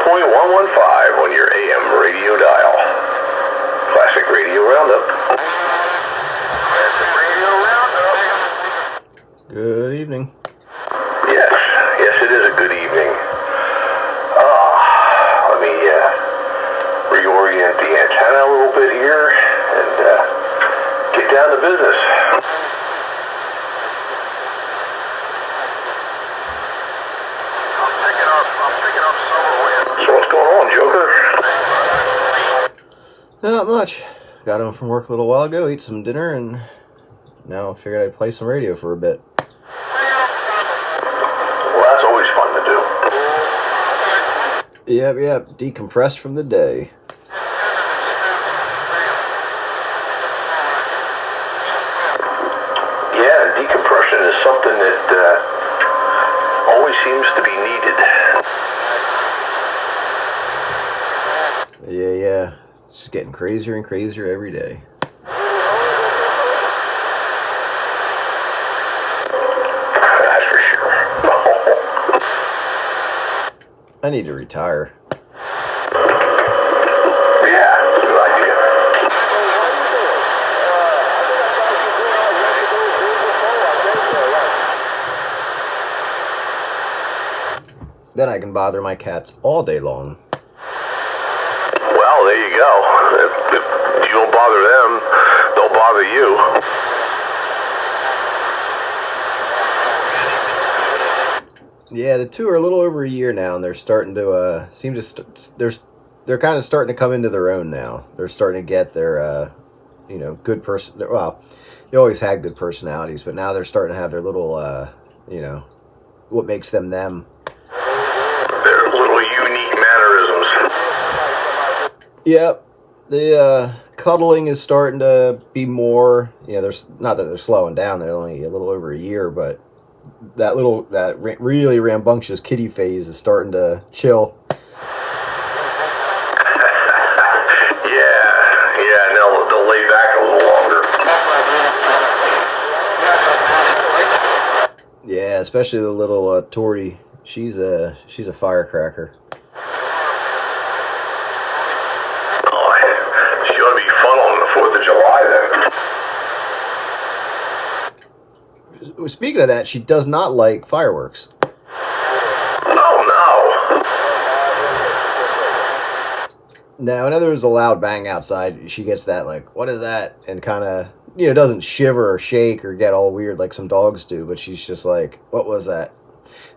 on your AM radio dial. Classic Radio Roundup. Classic Radio Roundup. Good evening. Yes, it is a good evening. Let me reorient the antenna a little bit here and get down to business. So what's going on, Joker? Not much. Got home from work a little while ago, ate some dinner, and now I figured I'd play some radio for a bit. Well, that's always fun to do. Yep. Decompressed from the day. Yeah, decompression is something that always seems to be needed. Yeah. It's just getting crazier and crazier every day. That's for sure. I need to retire. Yeah, good idea. Then I can bother my cats all day long. Well, there you go. If you don't bother them, they'll bother you. Yeah, the two are a little over a year now, and they're starting to they're kind of starting to come into their own now. They're starting to get their good person. Well, they always had good personalities, but now they're starting to have their little what makes them them. Their little unique mannerisms. Yep, the cuddling is starting to be more. There's not that they're slowing down. They're only a little over a year, but that really rambunctious kitty phase is starting to chill. Yeah, and they'll lay back a little longer. Yeah, especially the little Tori. She's a firecracker. Oh, she ought to be fun on the 4th of July then. Speaking of that, she does not like fireworks. Oh, no. Now, whenever there's a loud bang outside, she gets that, like, what is that? And kind of, doesn't shiver or shake or get all weird like some dogs do, but she's just like, what was that?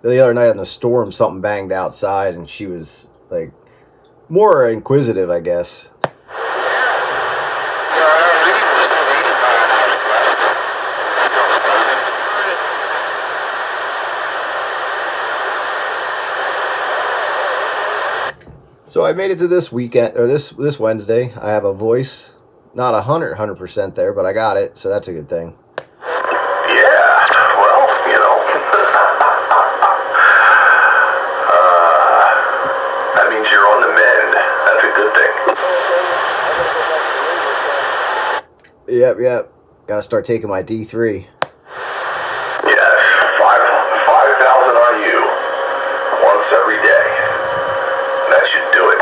The other night in the storm, something banged outside, and she was, like, more inquisitive, I guess. So I made it to this weekend, or this Wednesday. I have a voice, not 100% there, but I got it, so that's a good thing. Yeah, well, that means you're on the mend. That's a good thing. Yep. Gotta start taking my D3. Yes, 5,000 IU once every day. That should do it.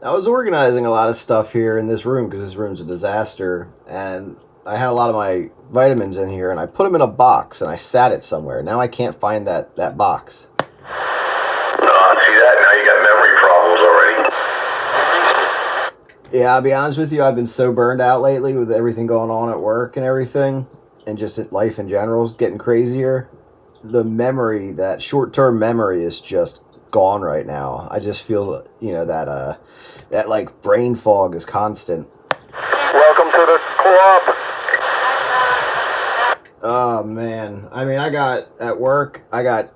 I was organizing a lot of stuff here in this room because this room's a disaster, and I had a lot of my vitamins in here, and I put them in a box, and I sat it somewhere. Now I can't find that box. See that? Now you got memory problems already. Yeah, I'll be honest with you, I've been so burned out lately with everything going on at work and everything, and just life in general is getting crazier. The memory, that short-term memory, is just gone right now. I just feel, that like brain fog is constant. Welcome to the club. Oh man, I mean, at work, I got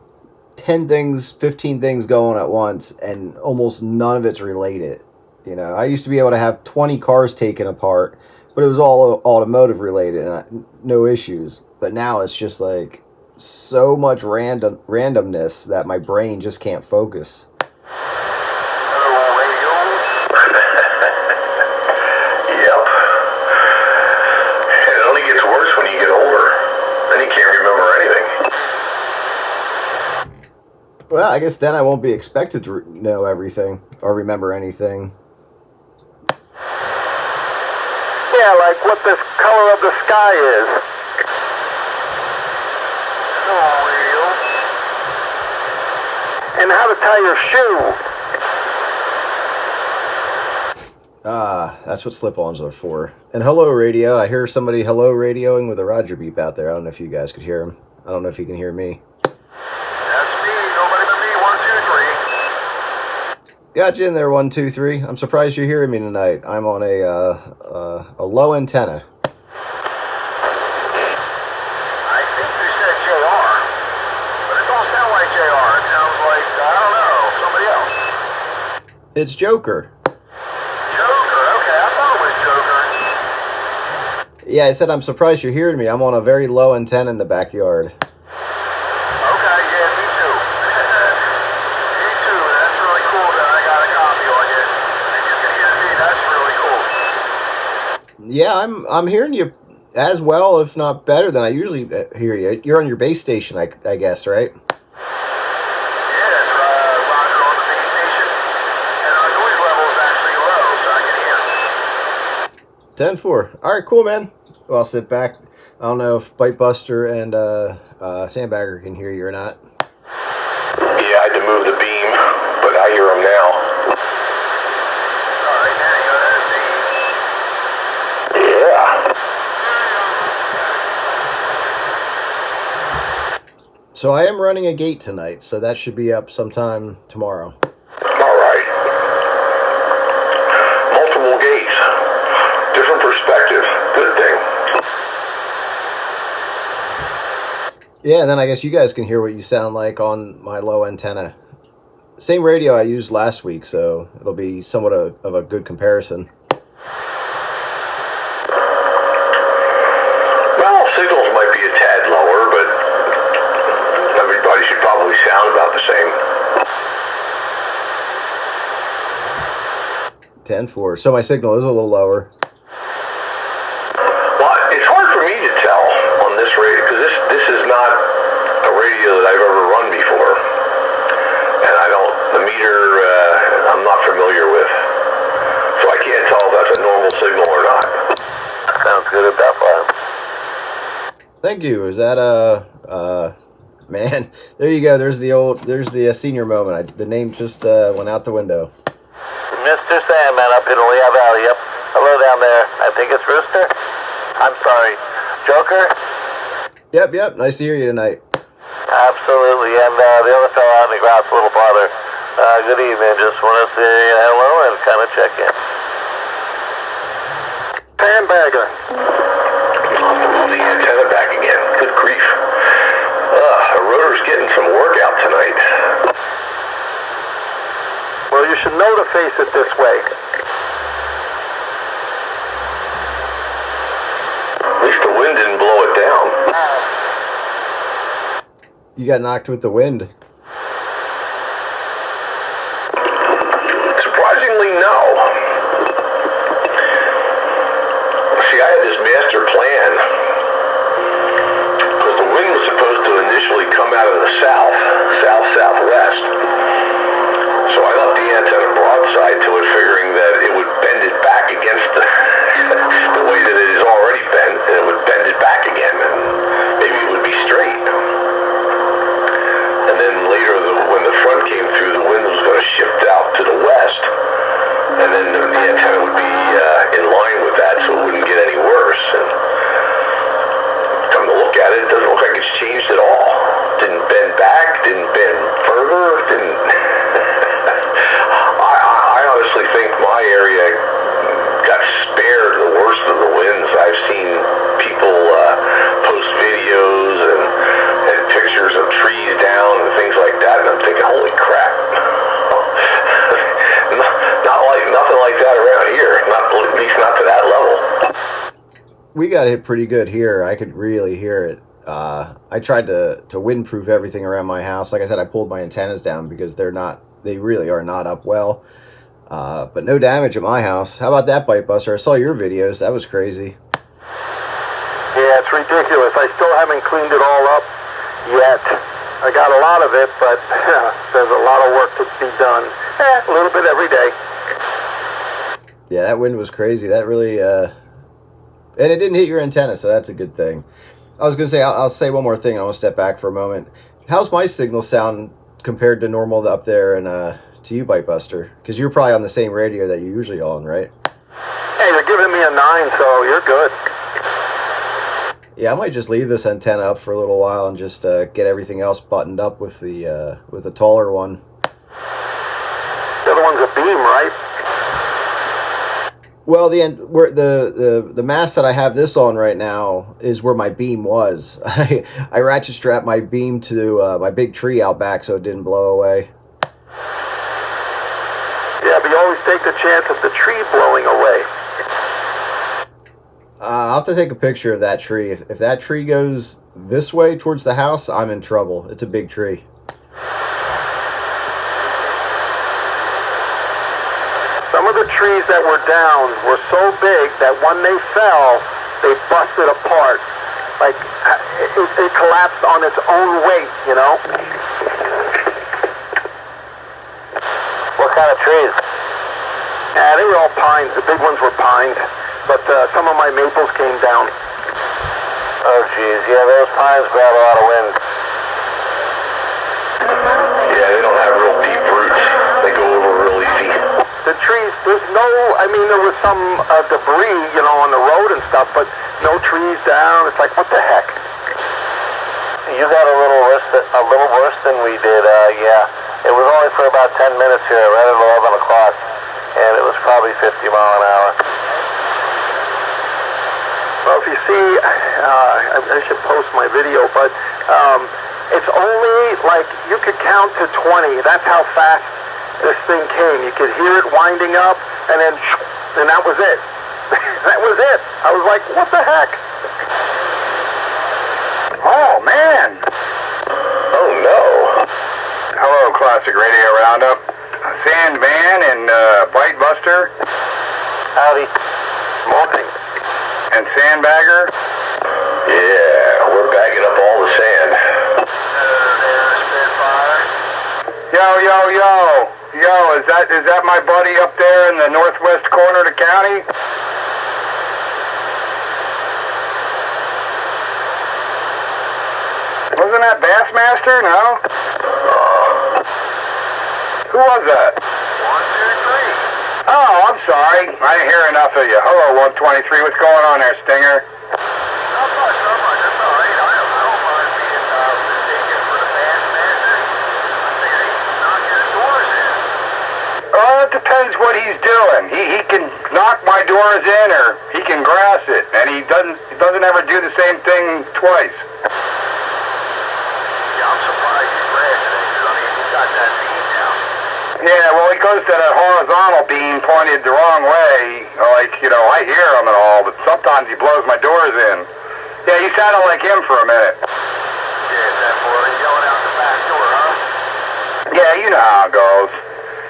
10 things, 15 things going at once, and almost none of it's related. I used to be able to have 20 cars taken apart, but it was all automotive related, and no issues. But now it's just like so much randomness that my brain just can't focus. Yep. It only gets worse when you get older. Then you can't remember anything. Well, I guess then I won't be expected to know everything or remember anything. Yeah, like what the color of the sky is. Oh, radio. And how to tie your shoe. That's what slip-ons are for. And hello, radio. I hear somebody hello radioing with a Roger beep out there. I don't know if you guys could hear him. I don't know if you can hear me. That's me. Nobody but me. 1, 2, 3. Got you in there, 1, 2, 3. I'm surprised you're hearing me tonight. I'm on a low antenna. I think you said JR, but it don't sound like JR. It sounds like, I don't know, somebody else. It's Joker. Joker, okay, I thought it was Joker. Yeah, I said I'm surprised you're hearing me. I'm on a very low antenna in the backyard. Okay, yeah, me too. Me too, that's really cool that I got a copy on you. And you can hear me, that's really cool. Yeah, I'm hearing you as well, if not better than I usually hear you. You're on your base station, I guess, right? Yeah, it's Roger on the base station. And our noise level is actually low, so I can hear. 10-4. All right, cool, man. Well, I'll sit back. I don't know if Bitebuster and Sandbagger can hear you or not. Yeah, I had to move the beam, but I hear them now. Alright, there you go, there's the... Yeah. So I am running a gate tonight, so that should be up sometime tomorrow. Alright. Multiple gates. Different perspective. Good thing. Yeah, and then I guess you guys can hear what you sound like on my low antenna. Same radio I used last week, so it'll be somewhat of a good comparison. Well, signals might be a tad lower, but everybody should probably sound about the same. 10-4. So my signal is a little lower. Well, it's hard for me to tell on this radio, because this is not a radio that I've ever run before. And the meter, I'm not familiar with. So I can't tell if that's a normal signal or not. Sounds good at that point. Thank you. Is that man? There you go. There's the senior moment. The name just went out the window. Mr. Sandman up in Lehigh Valley. Yep. Hello down there. I think it's Rooster. I'm sorry. Joker? Yep. Nice to hear you tonight. Absolutely. And the other fellow out in the grass, little brother. Good evening. Just want to say hello and kind of check in. Sandbagger. The antenna back again. Good grief. The rotor's getting some work out tonight. Well, you should know to face it this way. At least the wind didn't blow it down. You got knocked with the wind. Surprisingly, no. See, I had this master plan. Because the wind was supposed to initially come out of the southwest. So I left the antenna broadside to it, figuring that it would bend it back against the way that it is already bent, and it would bend it back again, and maybe it would be straight. And then later, when the front came through, the wind was going to shift out to the west, and then the antenna would be in line with that, so it wouldn't get any worse. And come to look at it, it doesn't look like it's changed at all. Didn't bend back, didn't bend further, didn't... I honestly think my area got spared the worst of the winds. I've seen people post videos and pictures of trees down and things like that, and I'm thinking, holy crap. Nothing like that around here, at least not to that level. We got hit pretty good here. I could really hear it. I tried to windproof everything around my house. Like I said, I pulled my antennas down because they really are not up well. But no damage at my house. How about that, Bitebuster? I saw your videos. That was crazy. Yeah, it's ridiculous. I still haven't cleaned it all up yet. I got a lot of it, but there's a lot of work to be done. A little bit every day. Yeah, that wind was crazy. That really, and it didn't hit your antenna, so that's a good thing. I was going to say, I'll say one more thing. I want to step back for a moment. How's my signal sound compared to normal up there and to you, Bite Buster? Because you're probably on the same radio that you're usually on, right? Hey, you're giving me a 9, so you're good. Yeah, I might just leave this antenna up for a little while and just get everything else buttoned up with the taller one. The other one's a beam, right? Well, the mast that I have this on right now is where my beam was. I ratchet strapped my beam to my big tree out back so it didn't blow away. Yeah, but you always take the chance of the tree blowing away. I'll have to take a picture of that tree. If that tree goes this way towards the house, I'm in trouble. It's a big tree. Some of the trees that were down were so big that when they fell, they busted apart. Like, it collapsed on its own weight, you know? What kind of trees? Yeah, they were all pines. The big ones were pines. But some of my maples came down. Oh, geez. Yeah, those pines grab a lot of wind. Yeah, they don't have real deep roots. They go over real easy. The trees, there's no, I mean, there was some debris, you know, on the road and stuff, but no trees down. It's like, what the heck? You got a little worse than we did, yeah. It was only for about 10 minutes here, right at 11 o'clock, and it was probably 50 mile an hour. Well, if you see, I should post my video, but it's only like you could count to 20. That's how fast this thing came. You could hear it winding up, and that was it. That was it. I was like, what the heck? Oh, man. Oh, no. Hello, Classic Radio Roundup. Sandman and Bite Buster. Howdy. Morning. And Sandbagger. Yeah, we're bagging up all the sand. Yo, is that my buddy up there in the northwest corner of the county? Wasn't that Bassmaster? No? Who was that? 1, 2, 3. Oh, I'm sorry. I didn't hear enough of you. Hello, 123. What's going on there, Stinger? Not much. That's all right. I don't mind being mistaken for the Bassmaster. I say they knock your doors in. Well, it depends what he's doing. He can knock my doors in, or he can grass it, and he doesn't ever do the same thing twice. Yeah, I'm surprised he's grassing it, because I mean, he's got that beam now. Yeah, well, he goes to that horizontal beam pointed the wrong way. Like, you know, I hear him and all, but sometimes he blows my doors in. Yeah, he sounded like him for a minute. Yeah, that boy yelling out the back door, huh? Yeah, you know how it goes.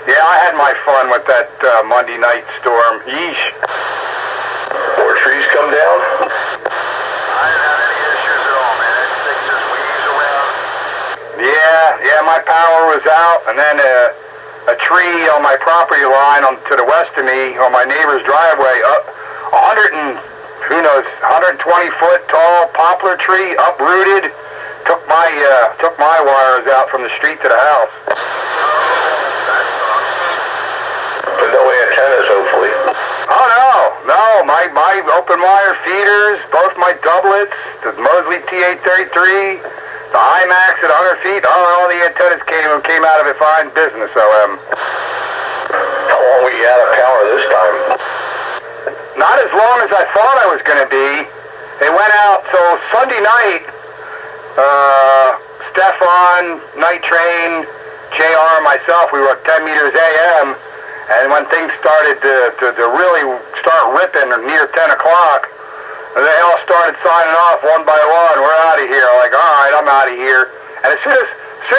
Yeah, I had my fun with that Monday night storm. Yeesh. More trees come down? I didn't have any issues at all, man. That thing just weaves around. Yeah, my power was out, and then a tree on my property line to the west of me, on my neighbor's driveway, 120 foot tall poplar tree, uprooted, took my wires out from the street to the house. But no antennas, hopefully. Oh no, my open wire feeders, both my doublets, the Mosley T833, the IMAX at 100 feet, all the antennas came out of it fine business, OM. How long were you out of power this time? Not as long as I thought I was going to be. They went out, so Sunday night, Stefan, Night Train, JR, and myself, we were at 10 meters AM, and when things started to really start ripping near 10 o'clock, they all started signing off one by one. We're out of here. Like, all right, I'm out of here. And as soon as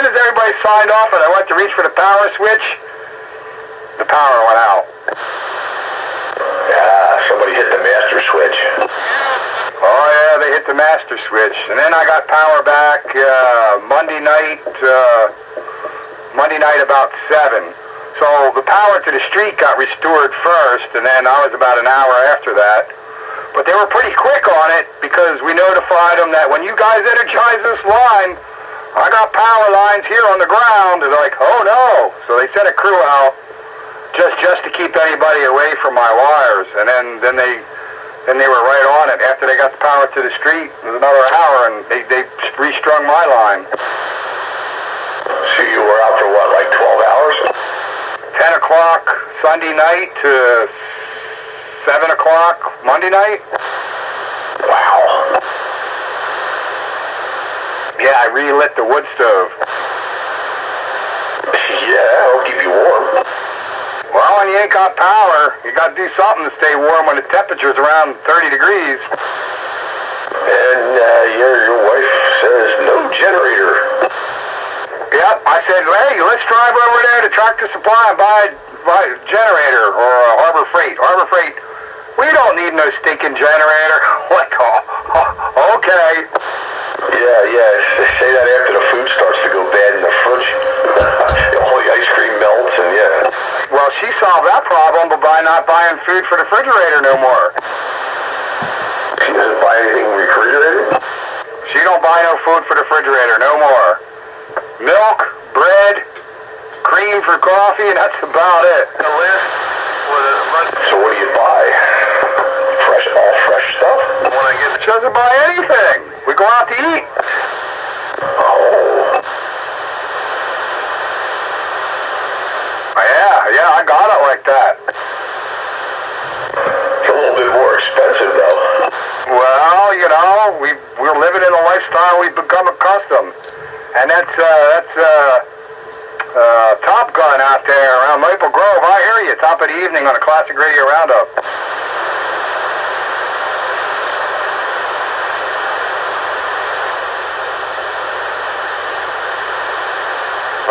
everybody signed off and I went to reach for the power switch, the power went out. Yeah, somebody hit the master switch. Oh, yeah, they hit the master switch. And then I got power back Monday night about 7. So the power to the street got restored first, and then I was about an hour after that. But they were pretty quick on it because we notified them that when you guys energize this line, I got power lines here on the ground. And they're like, oh no. So they sent a crew out just to keep anybody away from my wires. And then they were right on it. After they got the power to the street, it was another hour, and they restrung my line. So you were out for what, like 12 hours? 10 o'clock Sunday night to 7 o'clock Monday night. Wow. Yeah, I relit the wood stove. Yeah, it'll keep you warm. Well, when you ain't got power, you got to do something to stay warm when the temperature's around 30 degrees. And your wife says no generator. Yep, I said, hey, let's drive over there to Tractor Supply and buy a generator or a Harbor Freight. Harbor Freight, we don't need no stinking generator. Like, oh, okay. Yeah, they say that after the food starts to go bad in the fridge. All the ice cream melts and yeah. Well, she solved that problem by not buying food for the refrigerator no more. She doesn't buy anything refrigerated? She don't buy no food for the refrigerator no more. Milk, bread, cream for coffee, and that's about it. So what do you buy? All fresh stuff? She doesn't buy anything. We go out to eat. Oh. Yeah, I got it like that. It's a little bit more expensive though. Well, you know, we're living in a lifestyle we've become accustomed. And that's Top Gun out there around Maple Grove. I hear you, top of the evening on a Classic Radio Roundup.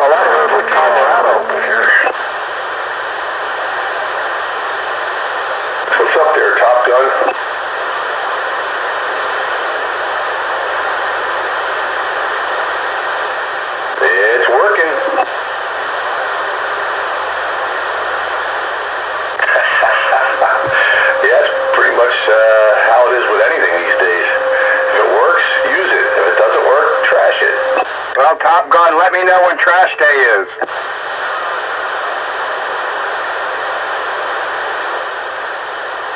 Well, that is with Colorado. What's up there, Top Gun? It's working. Yeah, it's pretty much how it is with anything these days. If it works, use it. If it doesn't work, trash it. Well, Top Gun, let me know when trash day is.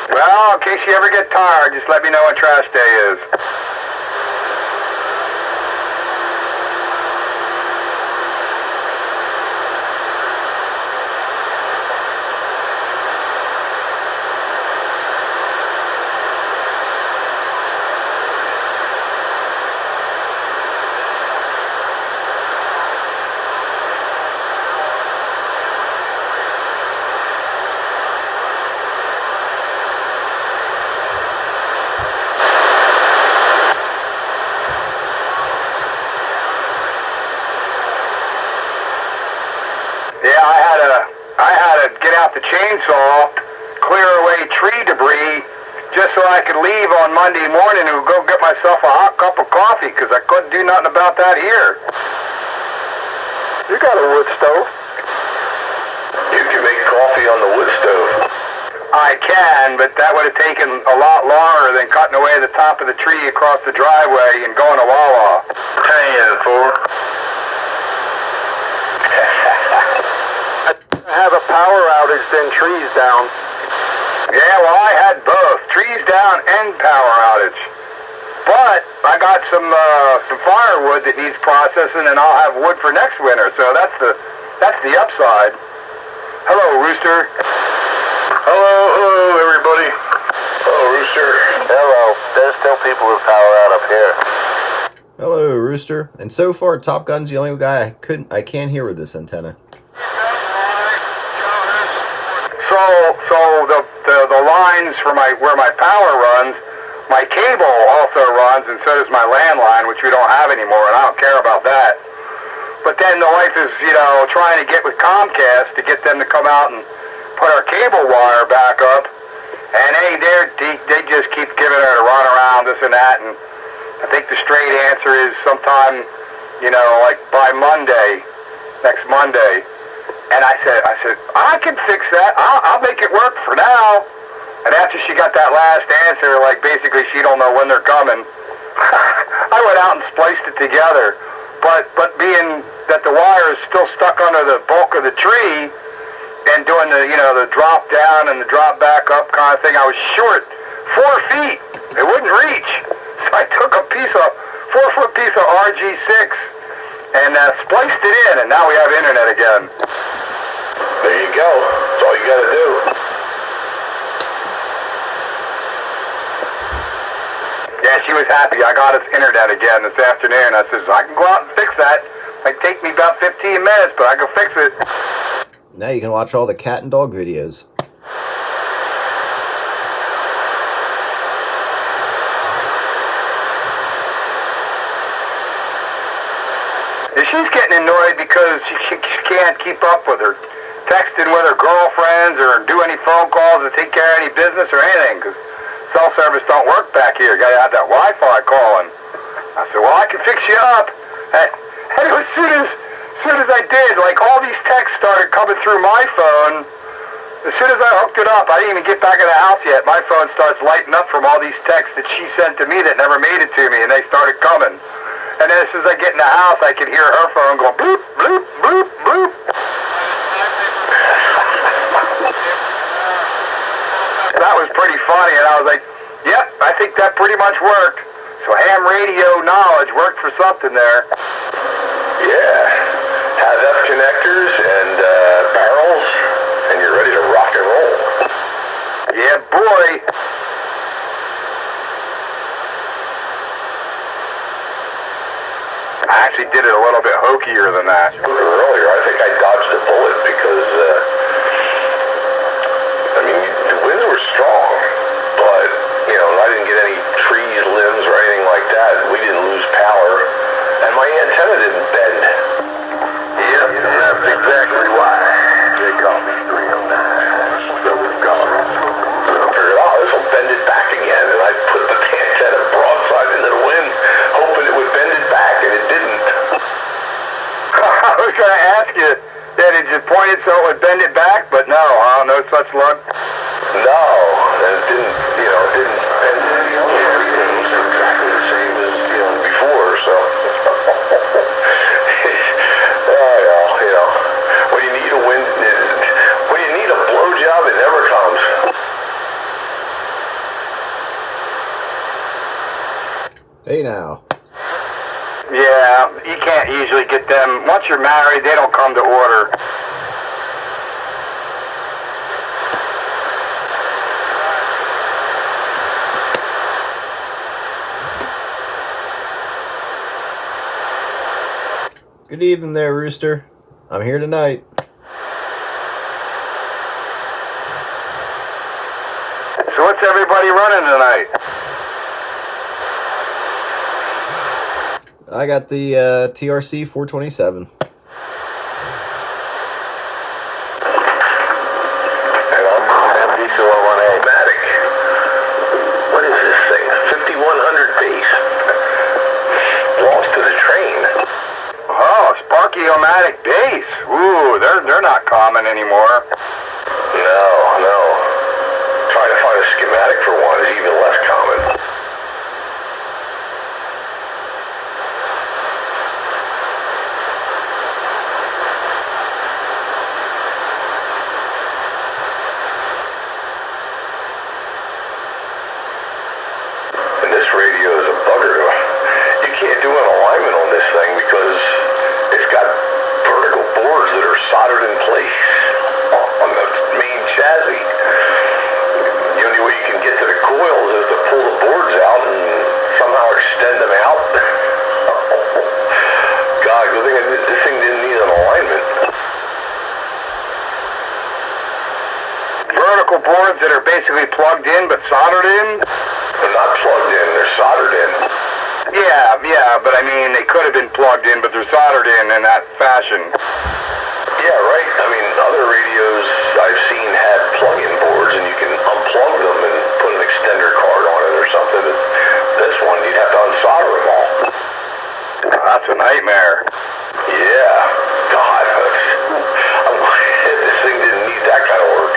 Well, in case you ever get tired, just let me know when trash day is. Yeah, I had to get out the chainsaw, clear away tree debris, just so I could leave on Monday morning and go get myself a hot cup of coffee, because I couldn't do nothing about that here. You got a wood stove. You can make coffee on the wood stove. I can, but that would have taken a lot longer than cutting away the top of the tree across the driveway and going to Wawa. 10-4. Have a power outage, then trees down. Yeah, well, I had both. Trees down and power outage. But I got some firewood that needs processing, and I'll have wood for next winter. So that's the upside. Hello, Rooster. Hello, everybody. Hello, Rooster. Hello. There's still people with power out up here. Hello, Rooster. And so far, Top Gun's the only guy I can't hear with this antenna. So the lines for where my power runs, my cable also runs, and so does my landline, which we don't have anymore, and I don't care about that. But then the wife is, trying to get with Comcast to get them to come out and put our cable wire back up, and hey, they just keep giving her the run around, this and that, and I think the straight answer is sometime, like by Monday, next Monday. And I said, I can fix that. I'll make it work for now. And after she got that last answer, like basically she don't know when they're coming, I went out and spliced it together. But being that the wire is still stuck under the bulk of the tree and doing the, the drop down and the drop back up kind of thing, I was short 4 feet. It wouldn't reach. So I took a 4-foot piece of RG6 and spliced it in, and now we have internet again. There you go. That's all you got to do. Yeah, she was happy. I got us internet again this afternoon. I says, I can go out and fix that. It might take me about 15 minutes, but I can fix it. Now you can watch all the cat and dog videos. She's getting annoyed because she can't keep up with her texting with her girlfriends or do any phone calls or take care of any business or anything, because cell service don't work back here. You gotta have that Wi-Fi calling. I said, well, I can fix you up. And as soon as I did, like all these texts started coming through my phone. As soon as I hooked it up, I didn't even get back in the house yet. My phone starts lighting up from all these texts that she sent to me that never made it to me, and they started coming. And then as soon as I get in the house, I could hear her phone go bloop, bloop, bloop, bloop. That was pretty funny, and I was like, yep, I think that pretty much worked. So ham radio knowledge worked for something there. Yeah. Have F connectors and barrels, and you're ready to rock and roll. Yeah, boy. I actually did it a little bit hokier than that. Earlier, I think I dodged a bullet because, the winds were strong, but, I didn't get any trees, limbs, or anything like that. We didn't lose power, and my antenna didn't bend. Yep, that's exactly why. They call me 309. Silver Scholar. I figured, this will bend it back again, and I put the antenna broadside into the wind, hoping it would bend it back, and it didn't. I was going to ask you, did you point it so it would bend it back? But no, no such luck. No, and it didn't, bend it. Everything was exactly the same as, before, so. When you need a blowjob, it never comes. Hey now. Yeah, you can't usually get them. Once you're married, they don't come to order. Good evening there, Rooster. I'm here tonight. So what's everybody running tonight? I got the TRC 427. MD-201A. What is this thing? 5100 base. Belongs to the train. Oh, Sparky-O-Matic base. Ooh, they're not common anymore. No. Trying to find a schematic for one is even less common. And this radio is a bugger. You can't do an alignment on this thing because it's got vertical boards that are soldered in place on the main chassis. The only way you can get to the coils is to pull the boards out and somehow extend them out. God, good thing this thing didn't need an alignment. Vertical boards that are basically plugged in but soldered in? They're not plugged in, they're soldered in. Yeah, but I mean, they could have been plugged in, but they're soldered in that fashion. Yeah, right. Other radios I've seen have plug-in boards, and you can unplug them and put an extender card on it or something. This one, you'd have to unsolder nightmare. Yeah. God. This thing didn't need that kind of work.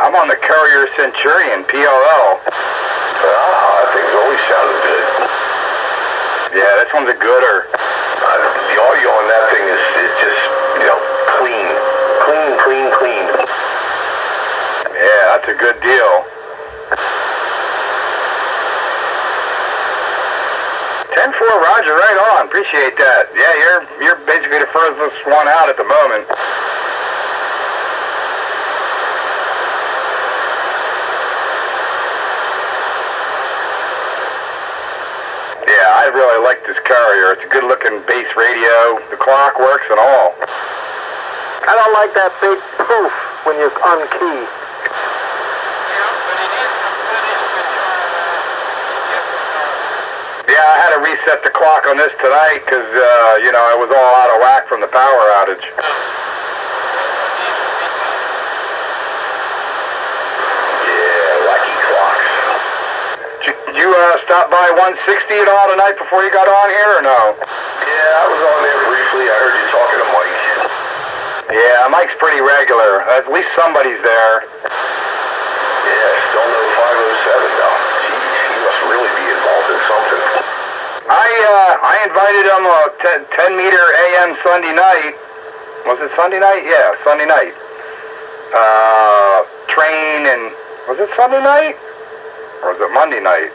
I'm on the Courier Centurion, PLL. That thing's always sounded good. Yeah, this one's a gooder. The audio on that thing is just, clean. Clean. Yeah, that's a good deal. 10-4, Roger, right on. Appreciate that. Yeah, you're basically the furthest one out at the moment. Yeah, I really like this Courier. It's a good-looking base radio. The clock works and all. I don't like that big poof when you unkey. Yeah, I had to reset the clock on this tonight because, I was all out of whack from the power outage. Yeah, wacky clocks. Did you stop by 160 at all tonight before you got on here, or no? Yeah, I was on there briefly. I heard you talking to Mike. Yeah, Mike's pretty regular. At least somebody's there. Yeah, still no 507 though. Jeez, he must really be involved in something. I invited him 10 meter AM Sunday night. Was it Sunday night? Yeah, Sunday night. Train and... Was it Sunday night? Or was it Monday night?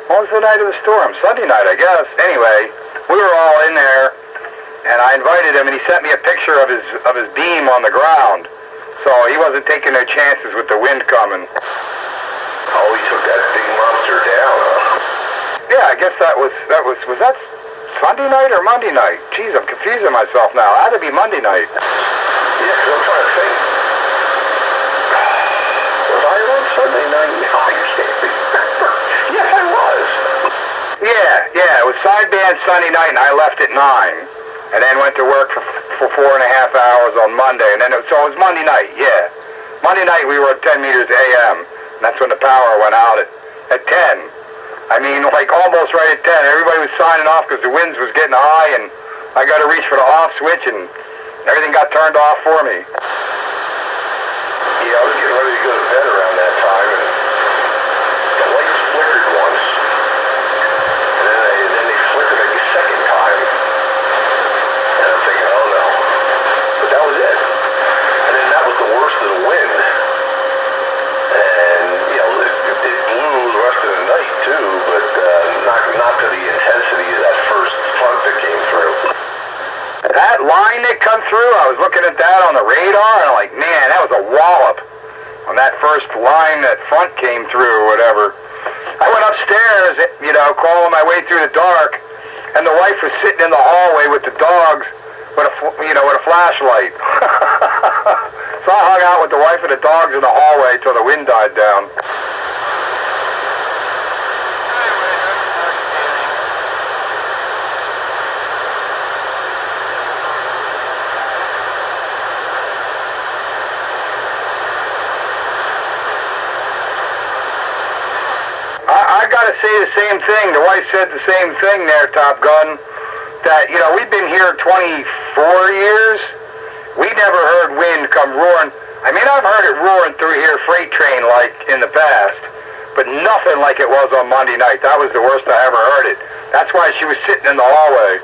What was the night of the storm? Sunday night, I guess. Anyway, we were all in there, and I invited him, and he sent me a picture of his beam on the ground. So he wasn't taking no chances with the wind coming. Oh, he took that big monster down, huh? Yeah, I guess that was that Sunday night or Monday night? Jeez, I'm confusing myself now. It had to be Monday night. Yeah, 'cause I'm trying to think. Was I on Sunday night? No, I can't remember. Yes, I was. Yeah, it was sideband Sunday night, and I left at 9, and then went to work for 4.5 hours on Monday, and then so it was Monday night. Yeah, Monday night we were at 10 meters AM, and that's when the power went out at 10. I mean, like almost right at 10. Everybody was signing off because the winds was getting high, and I got to reach for the off switch, and everything got turned off for me. Yeah, I was getting ready to go to bed around that time, and the lights flickered once, and then they flickered a second time, and I'm thinking, oh no. But that was it. And then that was the worst of the wind. And, it blew the rest of the night too, but not to the intensity of that first front that came through. That line that come through, I was looking at that on the radar, and I'm like, man, that was a wallop on that first line that front came through or whatever. I went upstairs, crawling my way through the dark, and the wife was sitting in the hallway with the dogs with a flashlight. So I hung out with the wife and the dogs in the hallway till the wind died down. I gotta say the same thing. The wife said the same thing there, Top Gun. That, we've been here 24 years. We never heard wind come roaring. I mean, I've heard it roaring through here freight train like in the past, but nothing like it was on Monday night. That was the worst I ever heard it. That's why she was sitting in the hallway.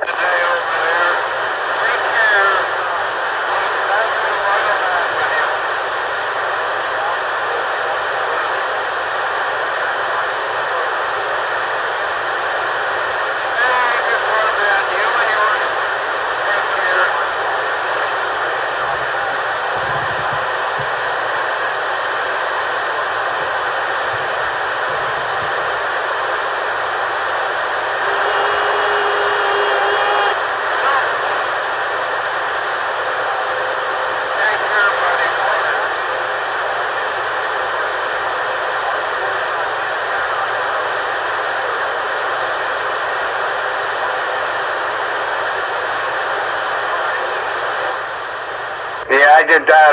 did that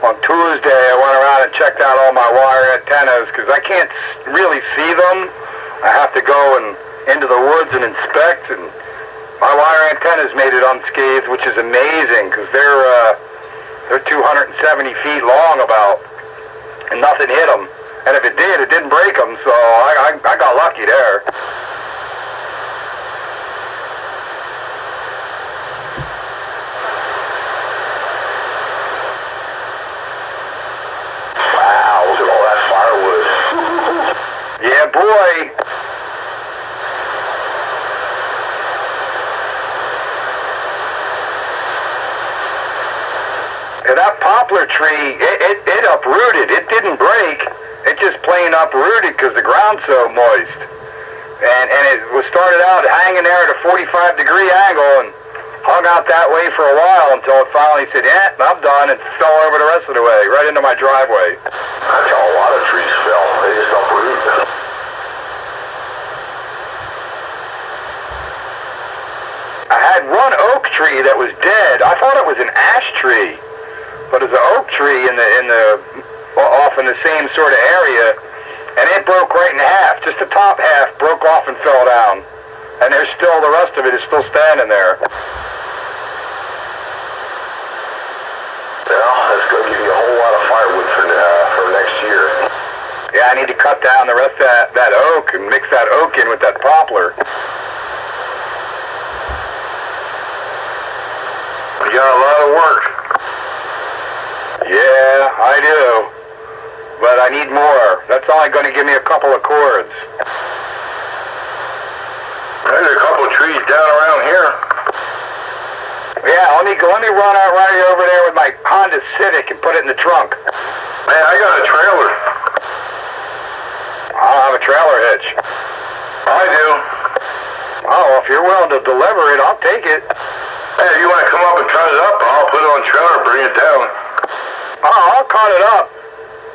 on Tuesday. I went around and checked out all my wire antennas because I can't really see them. I have to go into the woods and inspect, and my wire antennas made it unscathed, which is amazing because they're 270 feet long about, and nothing hit them. And if it did, it didn't break them, so I got lucky there. Wow, look at all that firewood. Yeah, boy. And that poplar tree, it uprooted. It didn't break. It just plain uprooted because the ground's so moist. And it was started out hanging there at a 45-degree angle and hung out that way for a while until it finally said, yeah, I'm done, and fell over the rest of the way, right into my driveway. That's how a lot of trees fell. They just uprooted. I had one oak tree that was dead. I thought it was an ash tree, but it's an oak tree off in the same sort of area, and it broke right in half. Just the top half broke off and fell down, and the rest of it is still standing there. Well, that's going to give you a whole lot of firewood for next year. Yeah, I need to cut down the rest of that oak and mix that oak in with that poplar. You got a lot of work. Yeah, I do. But I need more. That's only going to give me a couple of cords. There's a couple of trees down around here. Yeah, let me run out right over there with my Honda Civic and put it in the trunk. Man, I got a trailer. I don't have a trailer hitch. I do. Oh, if you're willing to deliver it, I'll take it. Hey, if you want to come up and cut it up, I'll put it on the trailer and bring it down. Oh, I'll cut it up.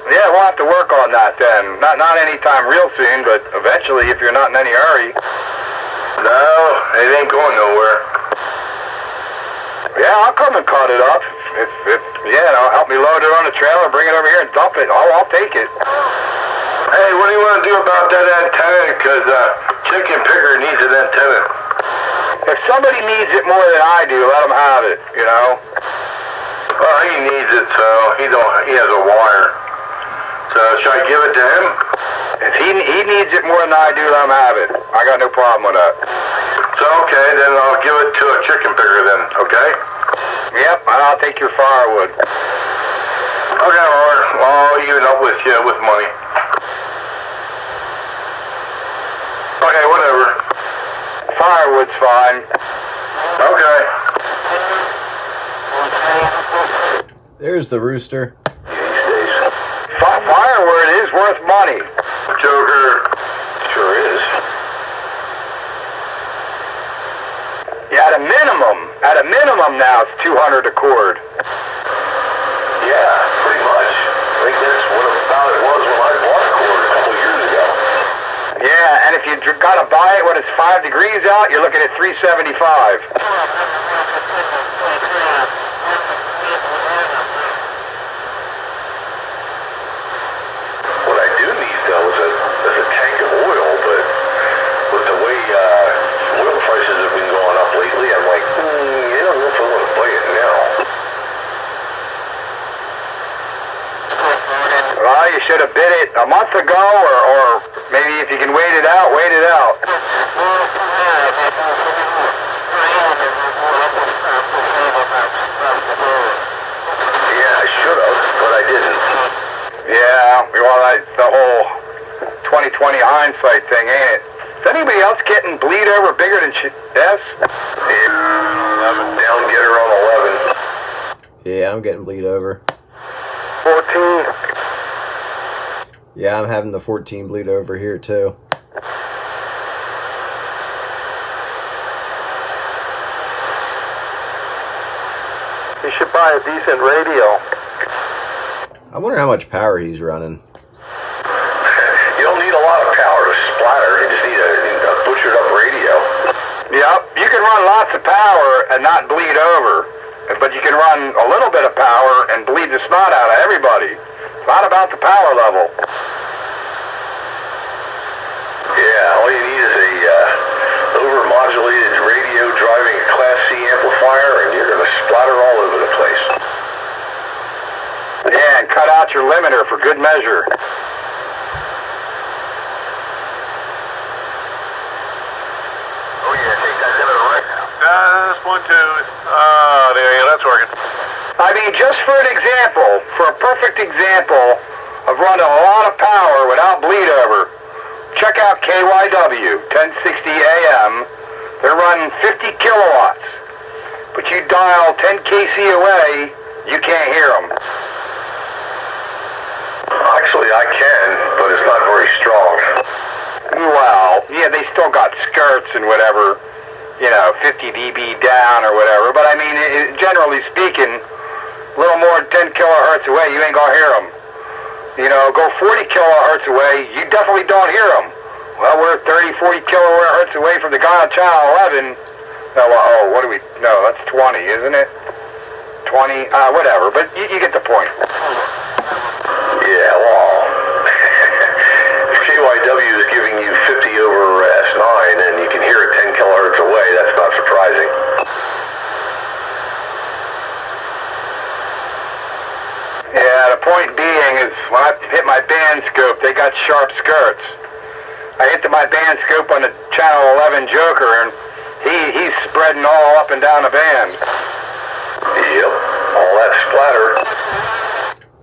Yeah, we'll have to work on that then. Not anytime real soon, but eventually if you're not in any hurry. No, it ain't going nowhere. Yeah, I'll come and cut it up. If help me load it on the trailer, bring it over here and dump it. I'll take it. Hey, what do you want to do about that antenna? Because Chicken Picker needs an antenna. If somebody needs it more than I do, let them have it, you know? Well, he needs it, so he has a wire. So should I give it to him? If he needs it more than I do, let him have it. I got no problem with that. So okay, then I'll give it to a Chicken Picker then, okay? Yep, and I'll take your firewood. Okay, Robert. I'll even up with you with money. Okay, whatever. Firewood's fine. Okay. There's the rooster. Firewood is worth money. Joker. Sure is. Yeah, at a minimum now it's 200 a cord. Yeah, pretty much. I think that's what about it was when I bought a cord a couple years ago. Yeah, and if you gotta buy it when it's 5 degrees out, you're looking at $375. What I do need though is a tank of oil, but with the way oil prices have been going up lately, I'm like, I don't know if I want to buy it now. Well, you should have bid it a month ago, or maybe if you can wait it out, wait it out. Yeah, I should have, but I didn't. Yeah, well, the whole 2020 hindsight thing, ain't it? Is anybody else getting bleed over bigger than S? Yeah, I'm down getter on 11. Yeah, I'm getting bleed over. 14. Yeah, I'm having the 14 bleed over here too. You should buy a decent radio. I wonder how much power he's running. You don't need a lot of power to splatter. You just need a butchered up radio. Yep, you can run lots of power and not bleed over. but you can run a little bit of power and bleed the snot out of everybody. It's not about the power level. Yeah, all you need is a overmodulated radio driving a Class C amplifier, and you're going to splatter all over the place. Yeah, and cut out your limiter for good measure. Oh yeah, take that limiter right now. That's 1, 2. There you go, that's working. I mean, just for an example, for a perfect example of running a lot of power without bleed over, check out KYW, 1060 AM. They're running 50 kilowatts. But you dial 10 kc away, you can't hear them. Actually, I can, but it's not very strong. Well, yeah, they still got skirts and whatever, 50 dB down or whatever. But I mean, generally speaking, a little more than 10 kilohertz away, you ain't gonna hear them. Go 40 kilohertz away, you definitely don't hear them. Well, we're 30, 40 kilohertz away from the guy on channel 11. No, that's 20, isn't it? 20, whatever, but you get the point. Yeah, well, if KYW is giving you 50 over S9 and you can hear it 10 kilohertz away, that's not surprising. Yeah, the point being is when I hit my band scope, they got sharp skirts. I hit my band scope on the channel 11 Joker, and he's spreading all up and down the band. Yep, all that splatter.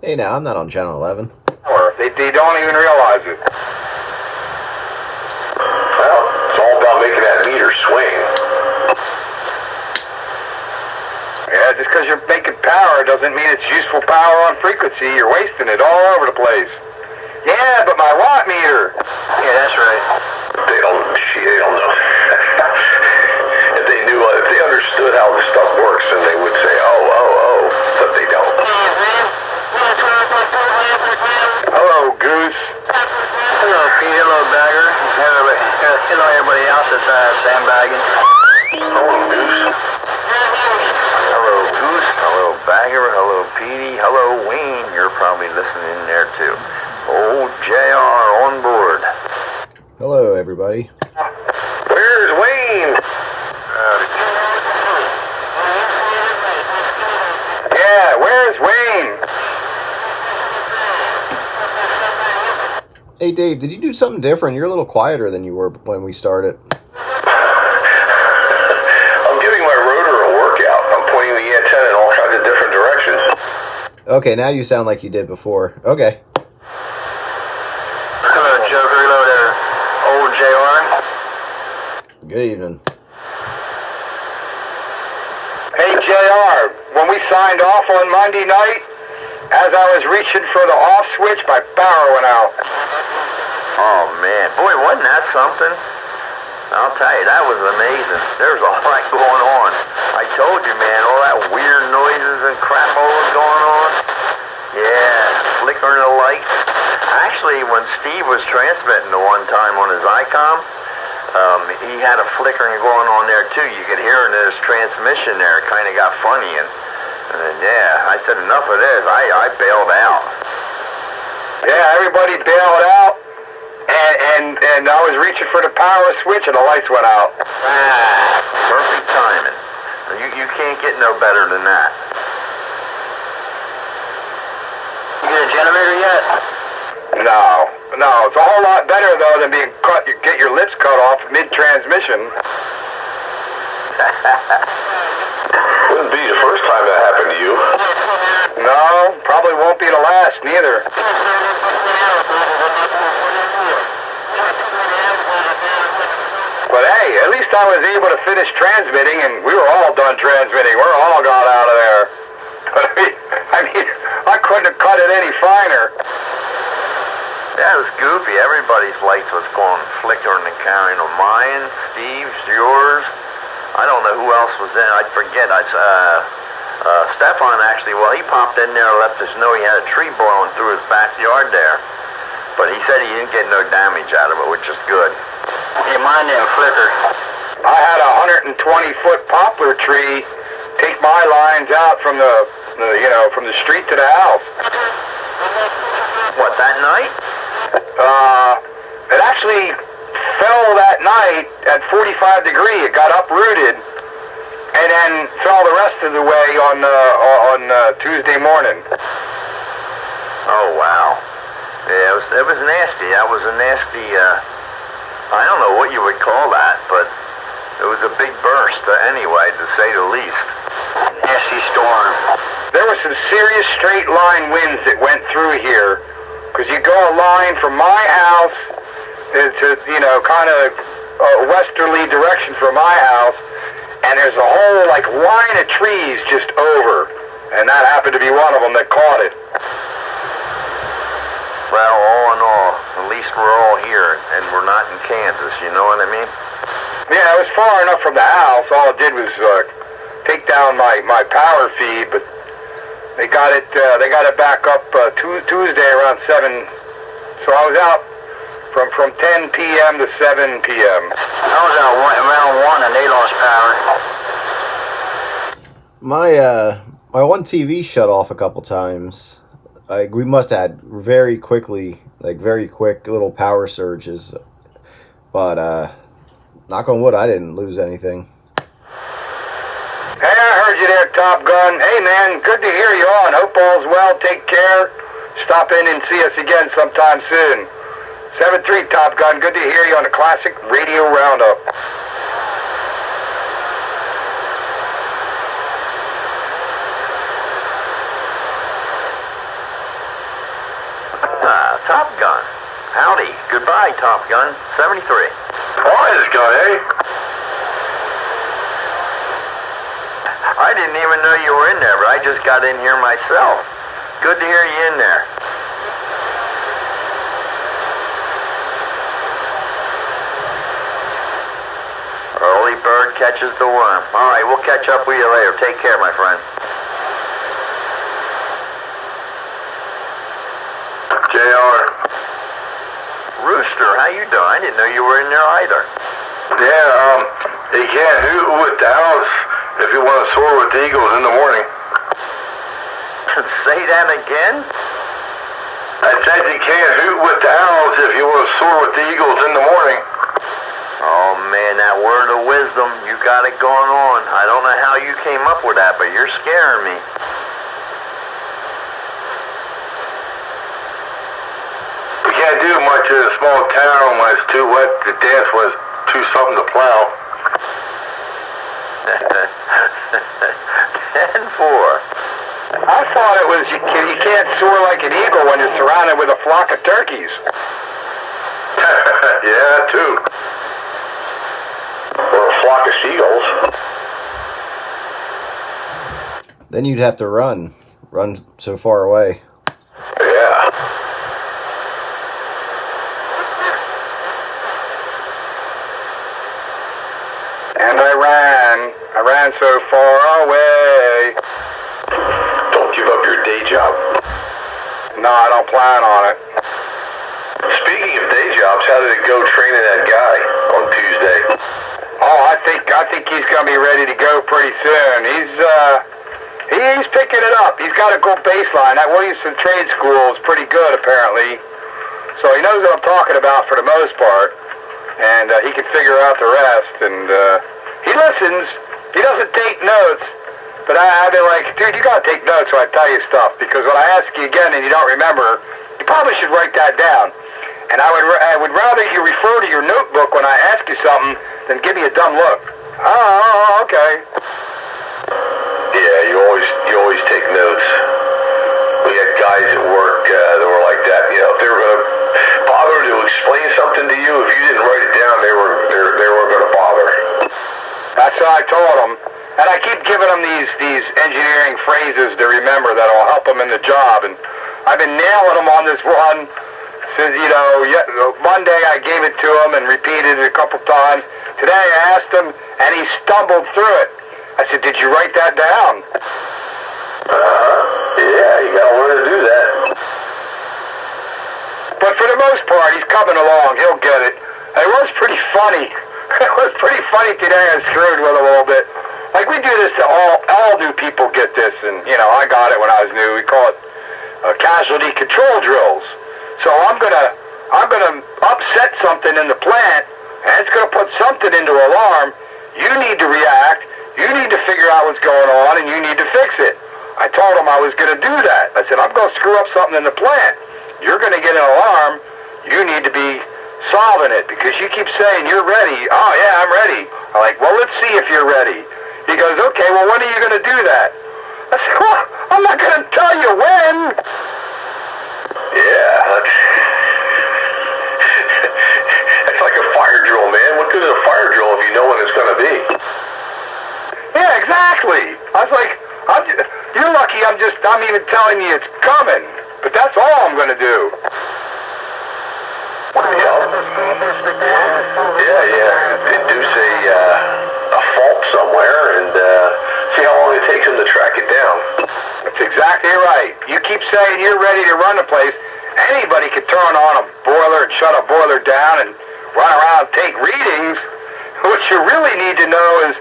Hey, now I'm not on channel 11. Or they don't even realize it. Well, it's all about making that meter swing. Yeah, just because you're making power doesn't mean it's useful power on frequency. You're wasting it all over the place. Yeah, but my watt meter. Yeah, that's right. They don't know. If they understood how this stuff works, then they would say, oh, but they don't. Hello, Goose. Hello, Pete. Hello, Bagger. Hello, everybody else that's sandbagging. Hello, Goose. Hello, Goose. Hello, Bagger. Hello, Petey. Hello, Wayne. You're probably listening in there, too. Old JR on board. Hello, everybody. Where's Wayne? Yeah, where's Wayne? Hey, Dave, did you do something different? You're a little quieter than you were when we started. I'm giving my rotor a workout. I'm pointing the antenna in all kinds of different directions. Okay, now you sound like you did before. Okay. Hello, Joker. Hello there, old JR. Good evening. Hey, JR, when we signed off on Monday night, as I was reaching for the off switch, my power went out. Oh, man. Boy, wasn't that something? I'll tell you, that was amazing. There was a lot going on. I told you, man, all that weird noises and crap all was going on. Yeah, flickering the lights. Actually, when Steve was transmitting the one time on his ICOM, he had a flickering going on there, too. You could hear in his transmission there. It kind of got funny, and then, yeah, I said, enough of this. I bailed out. Yeah, everybody bailed out, and I was reaching for the power switch, and the lights went out. Perfect timing. You can't get no better than that. You get a generator yet? No, it's a whole lot better, though, than being cut. You get your lips cut off mid-transmission. Wouldn't be the first time that happened to you. No, probably won't be the last, neither. But hey, at least I was able to finish transmitting, and we were all done transmitting. We're all got out of there. But I couldn't have cut it any finer. Yeah, it was goofy. Everybody's lights was going flickering and carrying. Mine, Steve's, yours. I don't know who else was in. I forget. Stefan actually, well, he popped in there and let us know he had a tree blowing through his backyard there. But he said he didn't get no damage out of it, which is good. Yeah, mine didn't flicker. I had a 120-foot poplar tree take my lines out from from the street to the house. What, that night? It actually fell that night at 45 degree. It got uprooted and then fell the rest of the way on Tuesday morning. Oh, wow. Yeah, it was nasty. That was a nasty, I don't know what you would call that, but it was a big burst anyway, to say the least. Nasty storm. There were some serious straight line winds that went through here, because you go a line from my house to, kind of westerly direction from my house, and there's a whole, line of trees just over, and that happened to be one of them that caught it. Well, all in all, at least we're all here, and we're not in Kansas, you know what I mean? Yeah, it was far enough from the house. All it did was take down my power feed, but they got it back up Tuesday around 7. So I was out from 10 p.m. to 7 p.m. I was out around 1 and they lost power. My one TV shut off a couple times. We must have had very quick little power surges, but knock on wood, I didn't lose anything. Hey, I heard you there, Top Gun. Hey, man, good to hear you on. Hope all's well. Take care. Stop in and see us again sometime soon. 7-3, Top Gun. Good to hear you on the Classic Radio Roundup. Top Gun. Howdy. Goodbye, Top Gun. 73. Hi, this guy, eh? I didn't even know you were in there, but I just got in here myself. Good to hear you in there. Early bird catches the worm. All right, we'll catch up with you later. Take care, my friend. JR. Rooster, how you doing? I didn't know you were in there either. Yeah, you can't hoot with the owls if you want to soar with the eagles in the morning. Say that again? I said you can't hoot with the owls if you want to soar with the eagles in the morning. Oh, man, that word of wisdom, you got it going on. I don't know how you came up with that, but you're scaring me. You can't do much in a small town when it's too wet to dance when it's too something to plow. 10-4. I thought it was you can't soar like an eagle when you're surrounded with a flock of turkeys. Yeah, too. Or a flock of seagulls. Then you'd have to run so far away. Yeah. And I ran so far away. Don't give up your day job. No, I don't plan on it. Speaking of day jobs, how did it go training that guy on Tuesday? Oh, I think he's gonna be ready to go pretty soon. He's picking it up. He's got a good baseline. That Williamson Trade School is pretty good, apparently. So he knows what I'm talking about for the most part, and he can figure out the rest. And he listens. He doesn't take notes, but I've been like, dude, you gotta take notes when I tell you stuff, because when I ask you again and you don't remember, you probably should write that down. And I would rather you refer to your notebook when I ask you something than give me a dumb look. Oh, okay. Yeah, you always take notes. We had guys at work that were like that. You know, if they were going to bother to explain something to you, if you didn't write it down, they weren't going to bother. That's what I told them. And I keep giving them these engineering phrases to remember that'll help them in the job. And I've been nailing them on this one. Since, Monday I gave it to him and repeated it a couple times. Today I asked him, and he stumbled through it. I said, did you write that down? Yeah, you got to learn to do that. But for the most part, he's coming along. He'll get it. And it was pretty funny. It was pretty funny today. I screwed with him a little bit. like we do this to all new people get this, and you know I got it when I was new. We call it casualty control drills. So I'm gonna upset something in the plant, and it's gonna put something into alarm. You need to react. You need to figure out what's going on, and you need to fix it. I told him I was gonna do that. I said I'm gonna screw up something in the plant. You're gonna get an alarm. You need to be solving it because you keep saying you're ready. Oh yeah, I'm ready. I'm like, well, let's see if you're ready. He goes, okay, well, when are you going to do that? I said, well, I'm not going to tell you when. Yeah, it's like a fire drill, man. What good is a fire drill if you know when it's going to be? Yeah, exactly. I was like, you're lucky I'm even telling you it's coming. But that's all I'm going to do. Yeah. Induce a fault somewhere and see how long it takes them to track it down. That's exactly right. You keep saying you're ready to run the place. Anybody could turn on a boiler and shut a boiler down and run around and take readings. What you really need to know is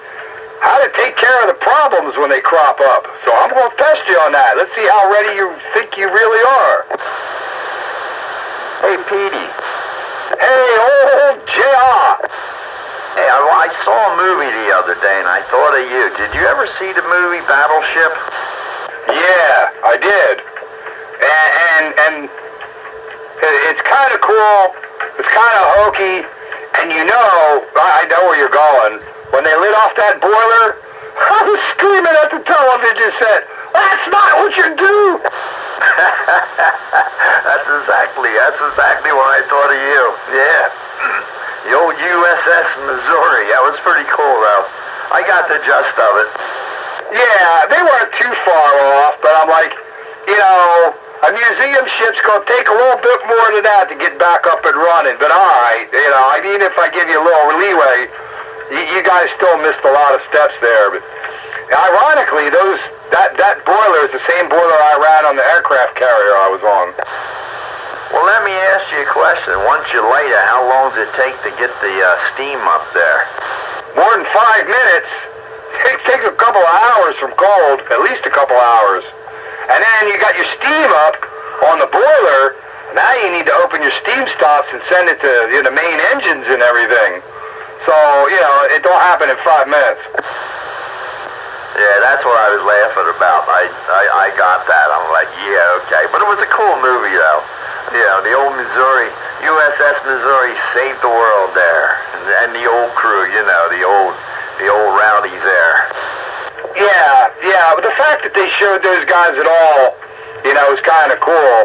how to take care of the problems when they crop up. So I'm going to test you on that. Let's see how ready you think you really are. Hey, Petey. Hey, old JR. Hey, I saw a movie the other day, and I thought of you. Did you ever see the movie Battleship? Yeah, I did. And it's kind of cool. It's kind of hokey. And you know, I know where you're going. When they lit off that boiler, I was screaming at the television set, that's not what you do! That's exactly what I thought of you. Yeah. The old USS Missouri. That was pretty cool, though. I got the gist of it. Yeah, they weren't too far off, but I'm like, you know, a museum ship's going to take a little bit more than that to get back up and running. But all right, you know, I mean, if I give you a little leeway, you guys still missed a lot of steps there. But ironically, that boiler is the same boiler I ran on the aircraft carrier I was on. Well, let me ask you a question. Once you light it, how long does it take to get the steam up there? More than 5 minutes. It takes a couple of hours from cold, at least a couple hours. And then you got your steam up on the boiler. Now you need to open your steam stops and send it to the main engines and everything. So, you know, it don't happen in 5 minutes. Yeah, that's what I was laughing about. I got that. I'm like, yeah, okay. But it was a cool movie, though. You know, the old Missouri, USS Missouri saved the world there. And the old crew, you know, the old rowdies there. Yeah, but the fact that they showed those guys at all, you know, was kind of cool.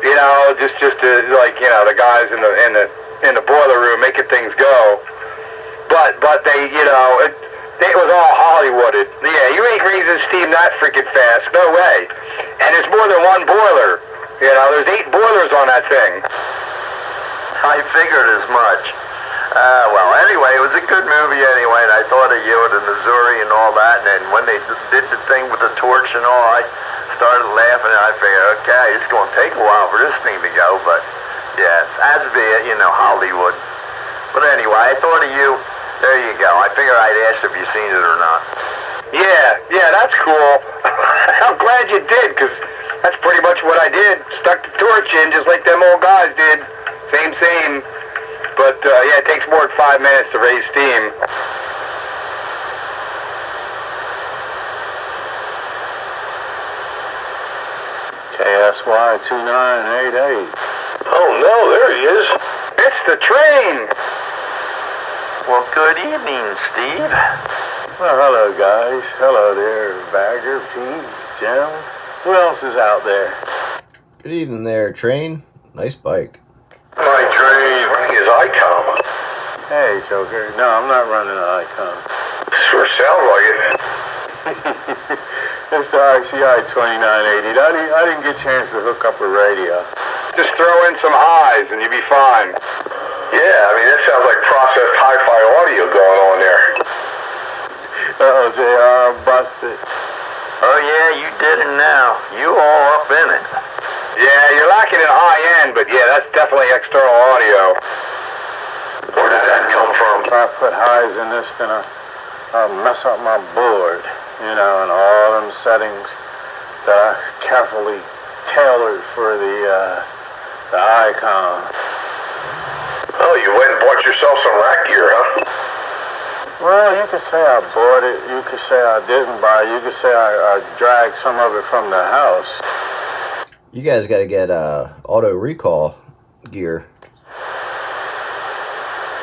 You know, just to, like, you know, the guys in the boiler room making things go. But they, you know, it was all Hollywooded. Yeah, you ain't raising steam that freaking fast. No way. And there's more than one boiler. You know, there's 8 boilers on that thing. I figured as much. Well, anyway, it was a good movie anyway, and I thought of you and the Missouri and all that, and then when they did the thing with the torch and all, I started laughing, and I figured, okay, it's going to take a while for this thing to go, but, yes, as be it, you know, Hollywood. But anyway, I thought of you. There you go. I figured I'd ask if you've seen it or not. Yeah, that's cool. I'm glad you did, because that's pretty much what I did. Stuck the torch in just like them old guys did. Same. But, yeah, it takes more than 5 minutes to raise steam. KSY 2988. Oh no, there he is. It's the train. Well, good evening, Steve. Well, hello, guys. Hello there, Bagger, Pete, Jim. Who else is out there? Good evening there, Train. Nice bike. My train running his ICOM. Hey, Joker. No, I'm not running an icon. Sure sounds like it. It's the RCI 2980. I didn't get a chance to hook up a radio. Just throw in some highs and you'll be fine. Yeah, I mean, that sounds like processed hi-fi audio going on there. Uh-oh, JR, I'm busted. Oh, yeah, you did it now. You all up in it. Yeah, you're lacking in high end, but yeah, that's definitely external audio. Where did that come from? If I put highs in this, then mess up my board, you know, and all them settings that I carefully tailored for the icon. Oh, you went and bought yourself some rack gear, huh? Well, you could say I bought it, you could say I didn't buy it, you could say I dragged some of it from the house. You guys got to get auto recall gear.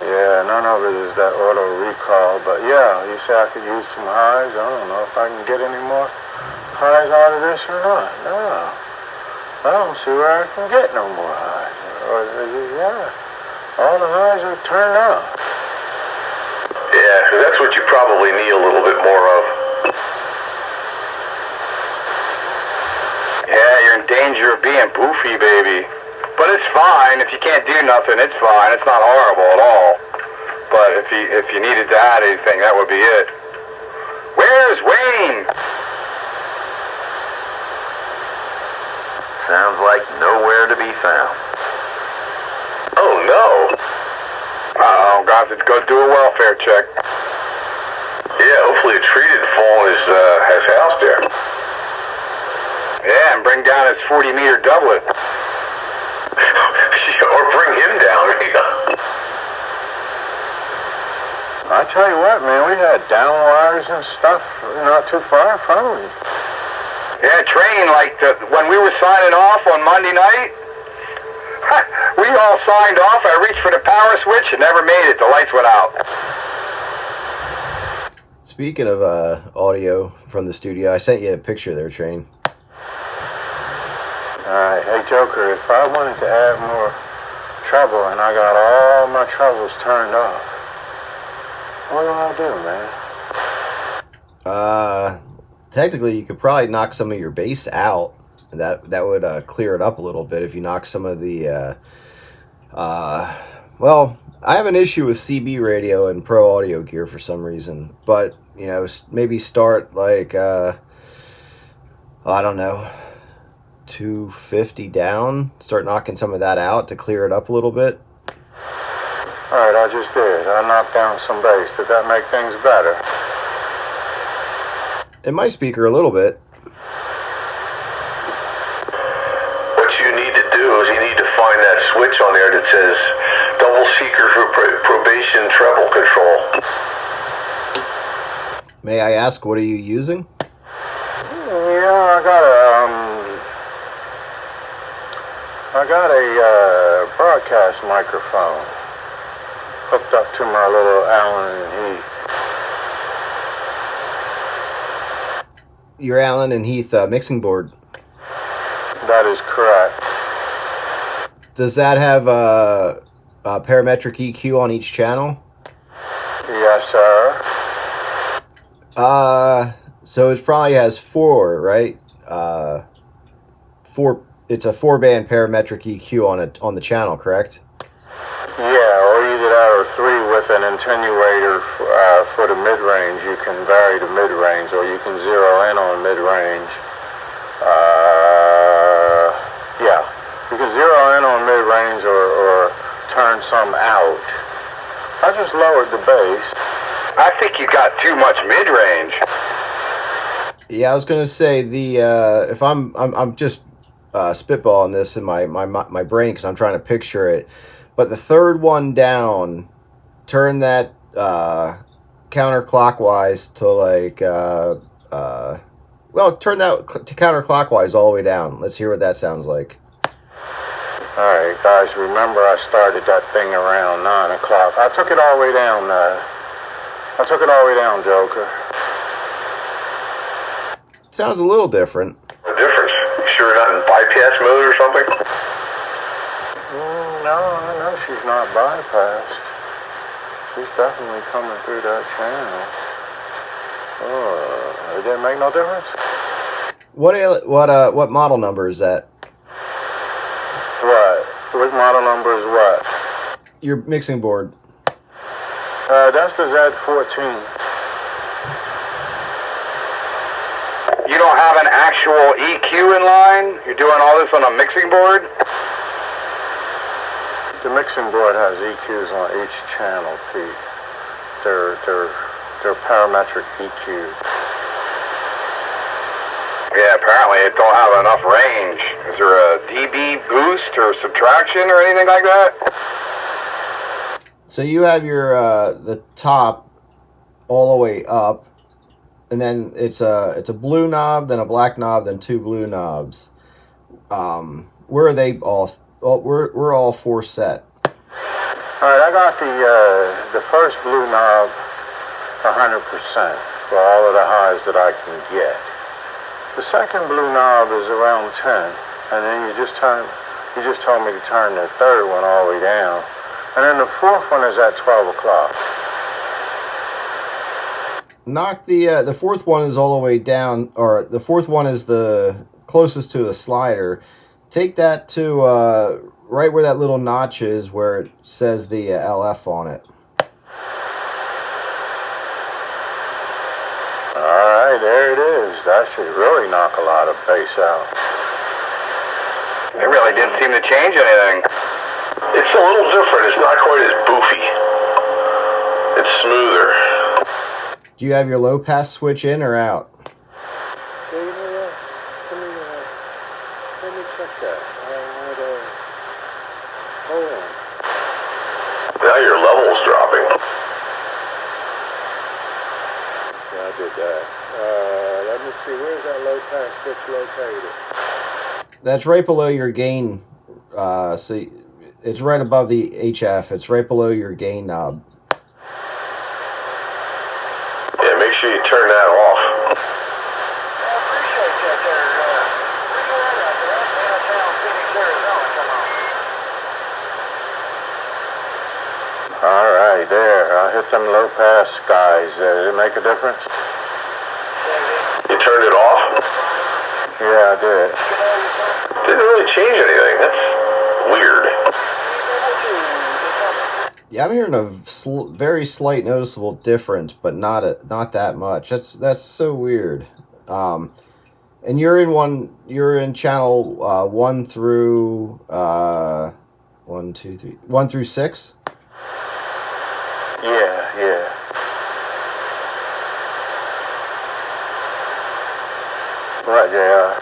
Yeah, none of it is that auto recall, but yeah, you say I could use some highs. I don't know if I can get any more highs out of this or not. No, I don't see where I can get no more highs. Or, yeah, all the highs are turned off. Yeah, 'cause that's what you probably need a little bit more of. Yeah, you're in danger of being poofy, baby. But it's fine. If you can't do nothing, it's fine. It's not horrible at all. But if you needed to add anything, that would be it. Where's Wayne? Sounds like nowhere to be found. Oh, no. Uh-oh, got to go do a welfare check. Yeah, hopefully a tree didn't fall in his house there. Yeah, and bring down his 40-meter doublet. Or bring him down. I tell you what, man, we had down wires and stuff not too far from me. Yeah, train, like when we were signing off on Monday night, we all signed off. I reached for the power switch and never made it. The lights went out. Speaking of audio from the studio, I sent you a picture there, Train. Alright, hey Joker, if I wanted to add more treble and I got all my trebles turned off, what do I do, man? Technically, you could probably knock some of your bass out. That would clear it up a little bit if you knock some of the. Well, I have an issue with CB radio and Pro Audio gear for some reason, but you know, maybe start like I don't know, 250 down. Start knocking some of that out to clear it up a little bit. Alright, I just did. I knocked down some bass. Did that make things better? In my speaker, a little bit. What you need to do is you need to find that switch on there that says double seeker for probation treble control. May I ask, what are you using? Yeah, I got a broadcast microphone hooked up to my little Allen and Heath. Your Allen and Heath mixing board. That is correct. Does that have a parametric EQ on each channel? Yes, sir. So it probably has 4, right? 4. It's a 4-band parametric EQ on the channel, correct? Yeah, or either that or 3 with an attenuator for the mid-range. You can vary the mid-range, or you can zero in on mid-range. Yeah, you can zero in on mid-range or turn some out. I just lowered the bass. I think you got too much mid-range. Yeah, I was gonna say the if I'm just spitballing this in my brain because I'm trying to picture it, but the third one down, turn that counterclockwise to like well, turn that to counterclockwise all the way down. Let's hear what that sounds like. Alright, guys, remember I started that thing around 9 o'clock. I took it all the way down, Joker. Sounds a little different. The difference? You sure not in bypass mode or something? No, I know she's not bypassed. She's definitely coming through that channel. Oh, it didn't make no difference? What model number is that? What? What model number is what? Your mixing board. That's the Z14. You don't have an actual EQ in line? You're doing all this on a mixing board? The mixing board has EQs on each channel, Pete. They're They're parametric EQ. Yeah, apparently it don't have enough range. Is there a dB boost or subtraction or anything like that? So you have your the top all the way up, and then it's a blue knob, then a black knob, then two blue knobs. Where are they all? We're all four set. All right, I got the first blue knob 100% for all of the highs that I can get. The second blue knob is around 10, and then you just told me to turn the third one all the way down, and then the fourth one is at 12 o'clock. Knock the fourth one is all the way down, or the fourth one is the closest to the slider. Take that to right where that little notch is, where it says the LF on it. Alright, there it is. That should really knock a lot of bass out. It really didn't seem to change anything. It's a little different. It's not quite as boofy. It's smoother. Do you have your low pass switch in or out? Yeah, you know what? Let me check that. Hold on. Now your level's dropping. Yeah, I did that. Let me see. Where's that low pass switch located? That's right below your gain. So it's right above the HF. It's right below your gain knob. Yeah, make sure you turn that off. I appreciate that there. Where you at out there? I'm downtown Phoenix, Arizona. Come on. All right, there. I hit them low pass guys. Did it make a difference? You turned it off? Yeah, I did. Didn't really change anything. That's weird. Yeah, I'm hearing a very slight noticeable difference, but not that much. That's so weird. And you're in channel 1 through 1, 2, 3, 1 through 6. Yeah. Right, yeah.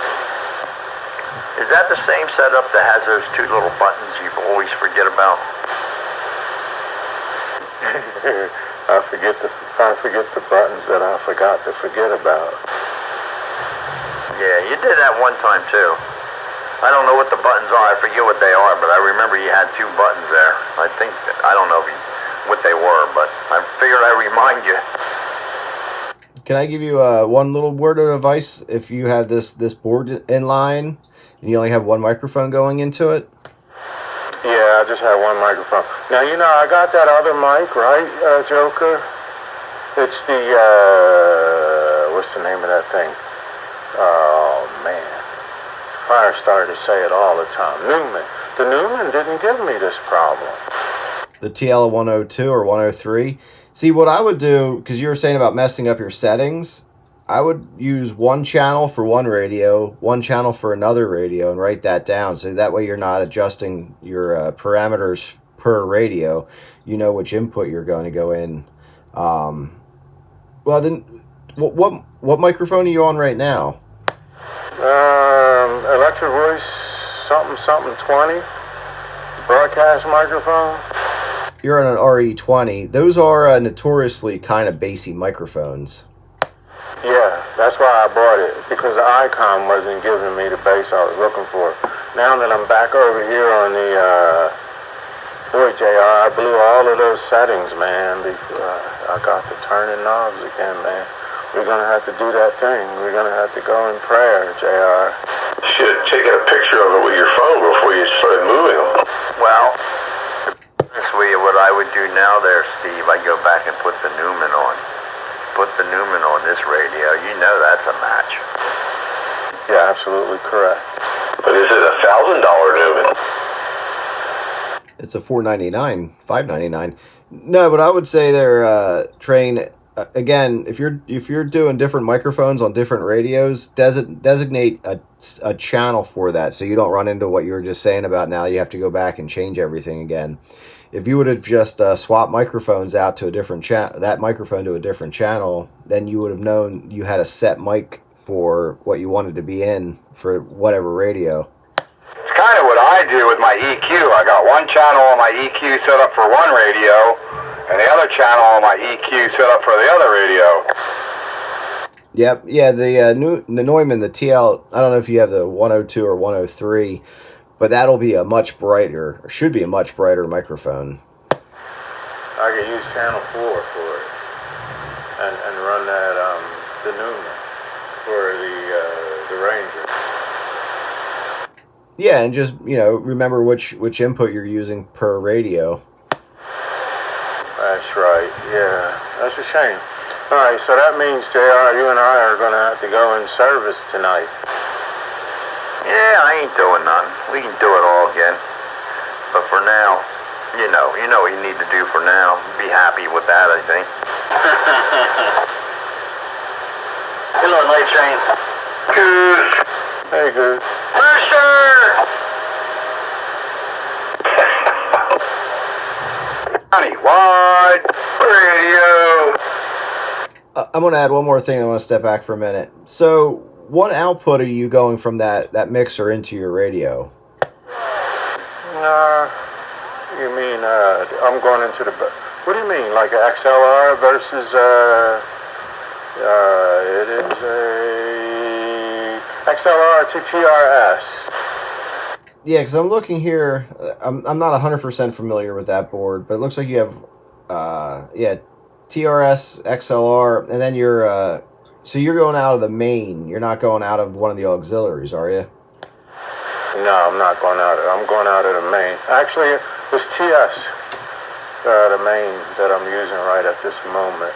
Is that the same setup that has those two little buttons you always forget about? I forget the buttons that I forgot to forget about. Yeah, you did that one time too. I don't know what the buttons are. I forget what they are, but I remember you had two buttons there. I don't know what they were, but I figured I'd remind you. Can I give you one little word of advice? If you have this board in line and you only have one microphone going into it. Yeah, I just had one microphone. Now, I got that other mic, right, Joker? It's the, what's the name of that thing? Oh, man. Firestarter say it all the time. Newman. The Newman didn't give me this problem. The TL102 or 103. See, what I would do, because you were saying about messing up your settings, I would use one channel for one radio, one channel for another radio, and write that down. So that way you're not adjusting your parameters per radio. You know which input you're going to go in. Well, then, what microphone are you on right now? Electric Voice something 20. Broadcast microphone. You're on an RE20. Those are notoriously kind of bassy microphones. Yeah, that's why I bought it, because the Icon wasn't giving me the bass I was looking for. Now that I'm back over here on the, boy, JR, I blew all of those settings, man. I got to turning knobs again, man. We're going to have to do that thing. We're going to have to go in prayer, JR. Should have taken a picture of it with your phone before you started moving them. Well, this way, what I would do now there, Steve, I go back and put the Newman on. Put the Newman on this radio. You know that's a match. Yeah, absolutely correct. But is it $1,000 Newman? It's a $499, $599. No, but I would say they're train. Again, if you're doing different microphones on different radios, designate a channel for that, so you don't run into what you were just saying about now you have to go back and change everything again. If you would have just swapped microphones out to a different channel, that microphone to a different channel, then you would have known you had a set mic for what you wanted to be in for whatever radio. It's kind of what I do with my EQ. I got one channel on my EQ set up for one radio, and the other channel on my EQ set up for the other radio. Yep, yeah, the Neumann, the TL, I don't know if you have the 102 or 103, but that'll be a much brighter, or should be a much brighter microphone. I could use channel 4 for it, and run that the Neumann for the Ranger. Yeah, and just, you know, remember which input you're using per radio. That's right. Yeah, that's a shame. All right, so that means, JR, you and I are going to have to go in service tonight. Yeah, I ain't doing nothing. We can do it all again. But for now, you know what you need to do for now. Be happy with that, I think. Hello, Night Train. Goose. Hey, good. Mercer! Countywide radio. I'm going to add one more thing. I want to step back for a minute. So, what output are you going from that mixer into your radio? You mean, I'm going into the... What do you mean, like an XLR versus, it is a XLR to TRS. Yeah, because I'm looking here. I'm not 100% familiar with that board, but it looks like you have, TRS, XLR, and then you're, so you're going out of the main. You're not going out of one of the auxiliaries, are you? No, I'm not going out. I'm going out of the main. Actually, it's TS, the main that I'm using right at this moment.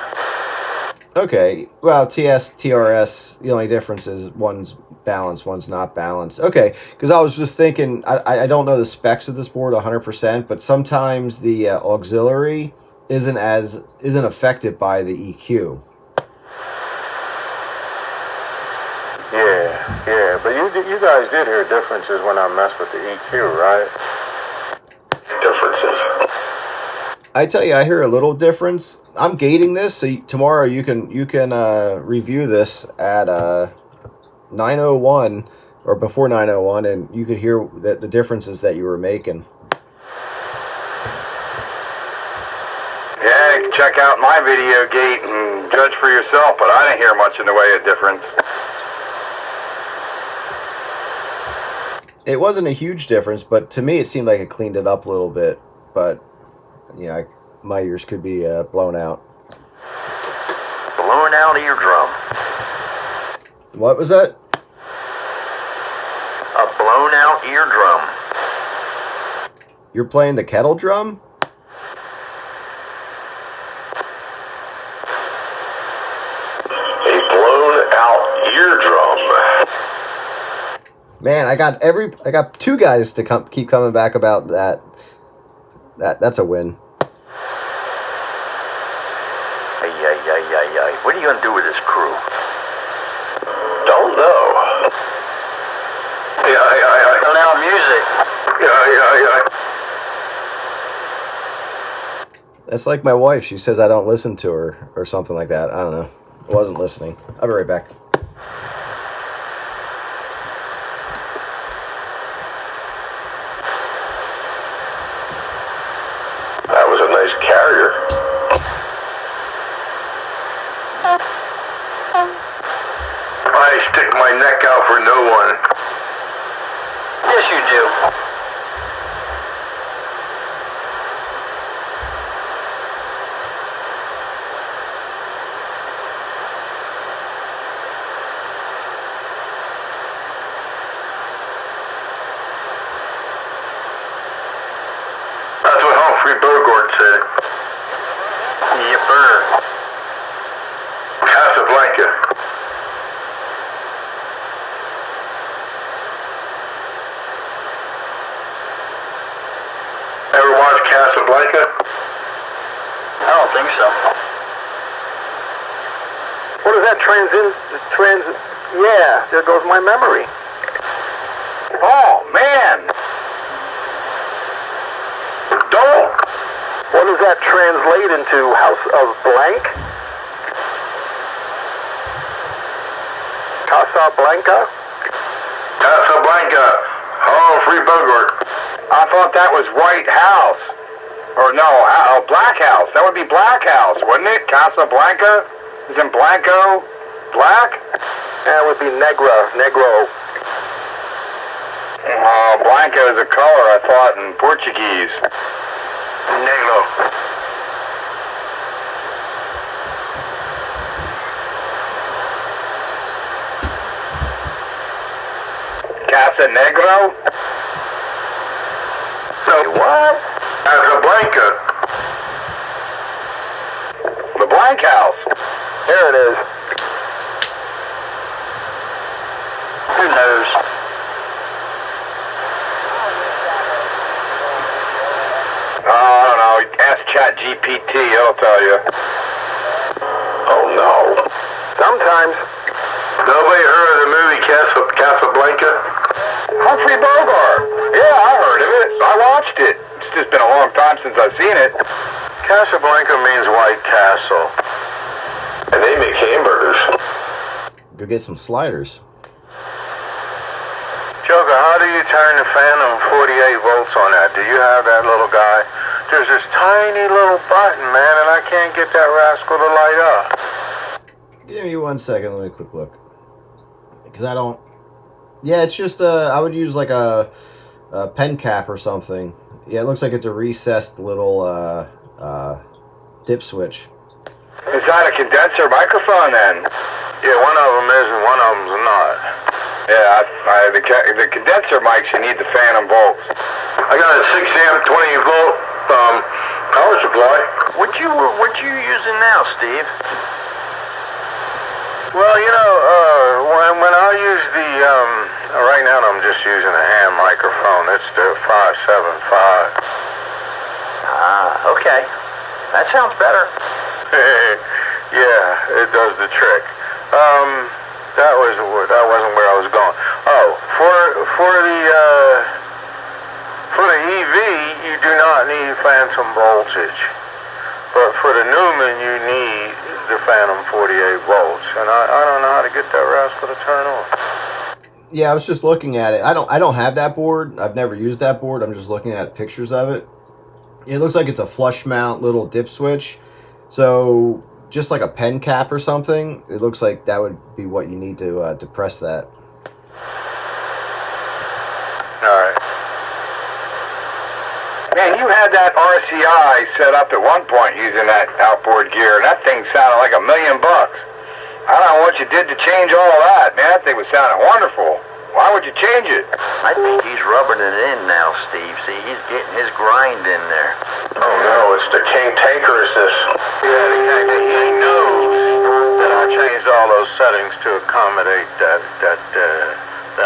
Okay. Well, TS, TRS, the only difference is one's balanced, one's not balanced. Okay, because I was just thinking, I don't know the specs of this board 100%, but sometimes the auxiliary isn't affected by the EQ. Yeah, but you guys did hear differences when I messed with the EQ, right? Differences. I tell you, I hear a little difference. I'm gating this, so tomorrow you can review this at 9:01 or before 9:01, and you could hear the differences that you were making. Yeah, you can check out my video gate and judge for yourself, but I didn't hear much in the way of difference. It wasn't a huge difference, but to me it seemed like it cleaned it up a little bit. But, you know, my ears could be blown out. Blown out eardrum. What was that? A blown out eardrum. You're playing the kettle drum? A blown out eardrum. Man, I got two guys to keep coming back about that. That's a win. Ay. What are you gonna do with this crew? Don't know. Yeah. Blown out music. Yeah. That's like my wife. She says I don't listen to her or something like that. I don't know. I wasn't listening. I'll be right back. That was a nice carrier. I stick my neck out for no one. Yes, you do. That's what Humphrey Bogart said. Yipper. Casablanca. Ever watch Casablanca? I don't think so. What is that Yeah, there goes my memory. Oh, man! Don't. that translate into House of Blank? Casablanca? Casablanca, Humphrey Bogart. I thought that was White House. Or no, Black House. That would be Black House, wouldn't it? Casablanca? Isn't Blanco black? That would be Negro. Blanco is a color, I thought, in Portuguese. Negro. Casa Negro? So What? Casablanca. The Blank House. There it is. Who knows? I don't know. Ask ChatGPT, it'll tell you. Oh no. Sometimes. Nobody heard of the movie Casablanca? Humphrey Bogart. Yeah, I heard of it. I watched it. It's just been a long time since I've seen it. Casablanca means White Castle. And they make hamburgers. Go get some sliders. Joker, how do you turn the Phantom 48 volts on that? Do you have that little guy? There's this tiny little button, man, and I can't get that rascal to light up. Give me 1 second. Let me quick look. Because I don't... Yeah, it's just I would use like a pen cap or something. Yeah, it looks like it's a recessed little dip switch. Is that a condenser microphone then? Yeah, one of them is and one of them's not. Yeah, the condenser mics, you need the Phantom volts. I got a 6 amp 20 volt power supply. What you using now, Steve? Well, you know, when I use the, right now I'm just using a hand microphone. It's the 575. Ah, okay. That sounds better. Yeah, it does the trick. That wasn't where I was going. Oh, for the EV, you do not need phantom voltage, but for the Newman, you need the Phantom 48 volts, and I don't know how to get that rascal to turn on. Yeah, I was just looking at it. I don't have that board. I've never used that board. I'm just looking at pictures of it. It looks like it's a flush mount little dip switch. So just like a pen cap or something, it looks like that would be what you need to press that. All right. Man, you had that RCI set up at one point using that outboard gear, and that thing sounded like $1 million. I don't know what you did to change all of that, man. That thing was sounding wonderful. Why would you change it? I think he's rubbing it in now, Steve. See, he's getting his grind in there. Oh no, it's the cantankerousness. Yeah, exactly. He knows that I changed all those settings to accommodate that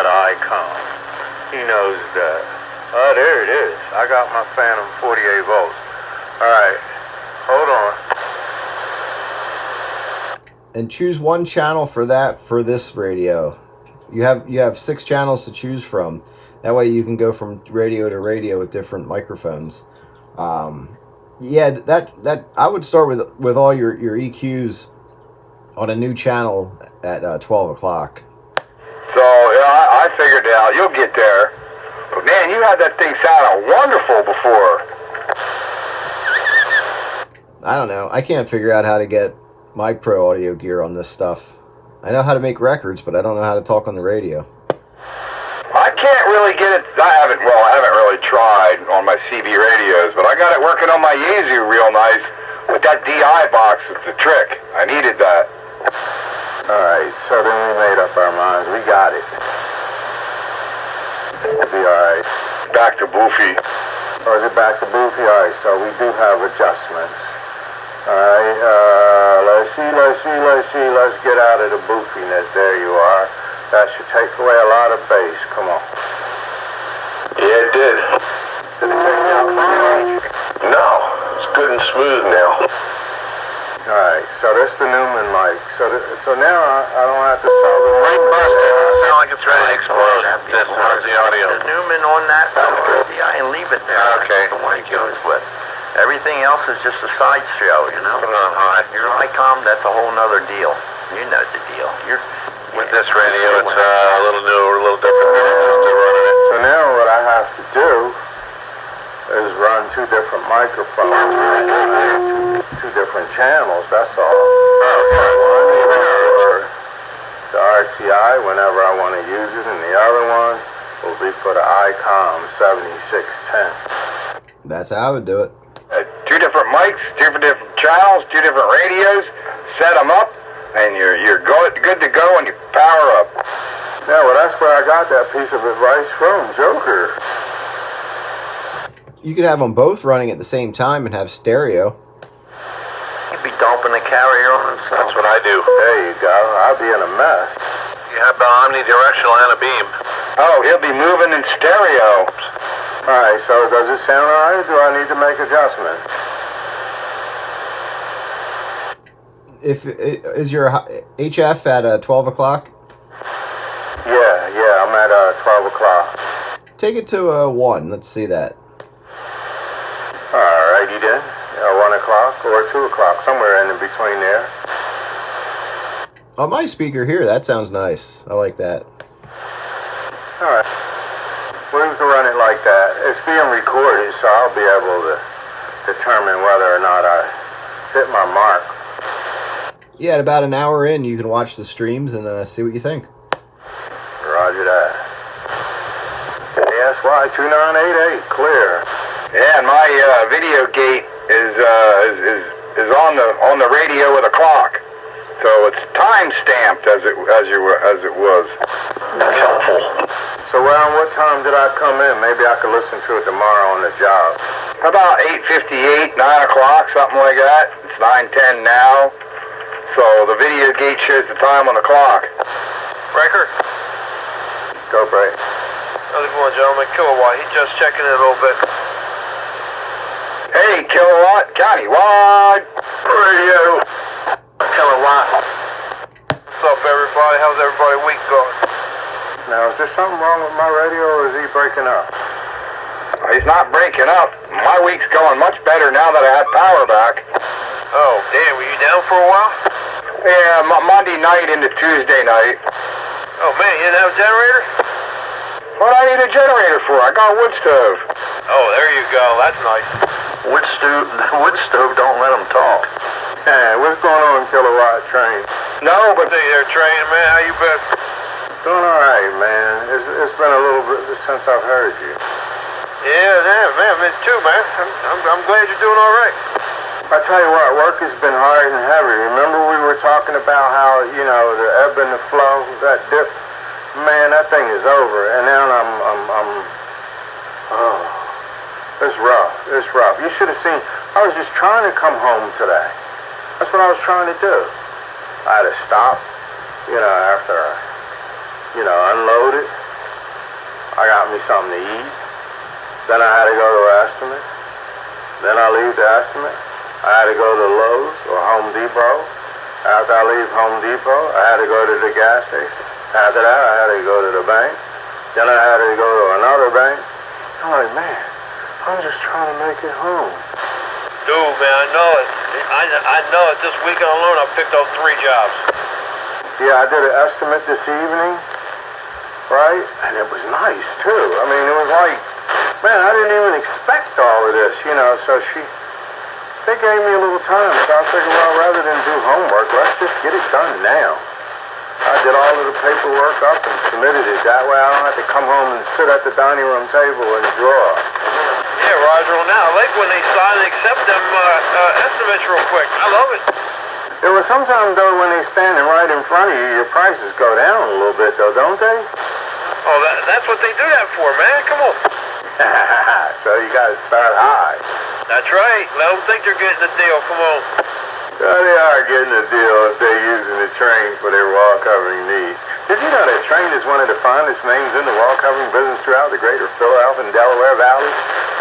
icon. He knows that. Oh, there it is. I got my Phantom 48 volts. All right, hold on. And choose one channel for that for this radio. You have 6 channels to choose from. That way you can go from radio to radio with different microphones. Yeah, that I would start with all your EQs on a new channel at 12 o'clock. So, yeah, I figured it out. You'll get there. But man, you had that thing sounding wonderful before. I don't know. I can't figure out how to get my pro audio gear on this stuff. I know how to make records, but I don't know how to talk on the radio. I can't really get it. I haven't really tried on my CB radios, but I got it working on my Yaesu real nice with that DI box. It's the trick. I needed that. All right, so then we made up our minds. We got it. It'll be all right. Back to Boofy. Or is it back to Boofy? All right, so we do have adjustments. All right, let's see. Let's get out of the boofiness. There you are. That should take away a lot of bass. Come on. Yeah, it did. Did it take it out clean? No, it's good and smooth now. All right, so this is the Newman mic. So now I don't have to solve the Right busted. mic. Sound like it's ready to explode. How's the audio? The Newman on that. Yeah, and leave it there. Okay. The one he goes with. Everything else is just a sideshow, you know? Put it on high. Your ICOM, that's a whole nother deal. You know the deal. With this radio, it's a little newer, a little different. Still running it. So now what I have to do is run two different microphones, two different channels, that's all. One is for the RTI whenever I want to use it, and the other one will be for the ICOM 7610. That's how I would do it. Two different mics, two different channels, two different radios. Set them up, and you're good to go, and you power up. Yeah, well, that's where I got that piece of advice from, Joker. You could have them both running at the same time and have stereo. He'd be dumping the carrier on himself. That's what I do. There you go. I'll be in a mess. You have the omnidirectional and a beam. Oh, he'll be moving in stereo. All right, so does it sound all right, or do I need to make adjustments? Is your HF at 12 o'clock? Yeah, I'm at 12 o'clock. Take it to 1. Let's see that. All righty then. 1 o'clock or 2 o'clock, somewhere in between there. On my speaker here, that sounds nice. I like that. All right. We can run it like that. It's being recorded, so I'll be able to determine whether or not I hit my mark. Yeah, at about an hour in, you can watch the streams and see what you think. Roger that. ASY 2988, clear. Yeah, and my video gate is on the radio with a clock, so it's time stamped as it was. That's helpful. So around what time did I come in? Maybe I could listen to it tomorrow on the job. About 8:58, 9 o'clock, something like that. It's 9:10 now, so the video gate shows the time on the clock. Breaker. Go break. How's it going, gentlemen? Kilowatt. He's just checking it a little bit. Hey, Kilowatt, countywide radio. Kilowatt. What's up, everybody? How's everybody's week going? Now, is there something wrong with my radio, or is he breaking up? He's not breaking up. My week's going much better now that I have power back. Oh, damn. Were you down for a while? Yeah, Monday night into Tuesday night. Oh, man. You didn't have a generator? What do I need a generator for? I got a wood stove. Oh, there you go. That's nice. Wood stove don't let them talk. Hey, what's going on, Kilowatt Train? No, but Hey there, Train, man. How you been? Doing all right, man. It's been a little bit since I've heard you. Yeah, man. Me too, man. I'm glad you're doing all right. I tell you what, work has been hard and heavy. Remember we were talking about how, the ebb and the flow, that dip? Man, that thing is over. And now it's rough. It's rough. You should have seen, I was just trying to come home today. That's what I was trying to do. I had to stop, after I, unloaded. I got me something to eat. Then I had to go to an estimate. Then I leave the estimate. I had to go to Lowe's or Home Depot. After I leave Home Depot, I had to go to the gas station. After that, I had to go to the bank. Then I had to go to another bank. I'm like, man, I'm just trying to make it home. Dude, man, I know it. I know it. This weekend alone, I picked up 3 jobs. Yeah, I did an estimate this evening, right? And it was nice, too. I mean, it was like, man, I didn't even expect all of this, so they gave me a little time, so I figured, well, rather than do homework, let's just get it done now. I did all of the paperwork up and submitted it. That way I don't have to come home and sit at the dining room table and draw. Yeah, Roger. Well, now I like when they sign and accept them estimates real quick. I love it. There was sometimes, though, when they're standing right in front of you, your prices go down a little bit, though, don't they? Oh, that's what they do that for, man. Come on. So you got to start high. That's right. Let them think they're getting a deal. Come on. Well, they are getting a deal if they're using the train for their wall covering needs. Did you know that Train is one of the finest names in the wall covering business throughout the greater Philadelphia and Delaware Valley?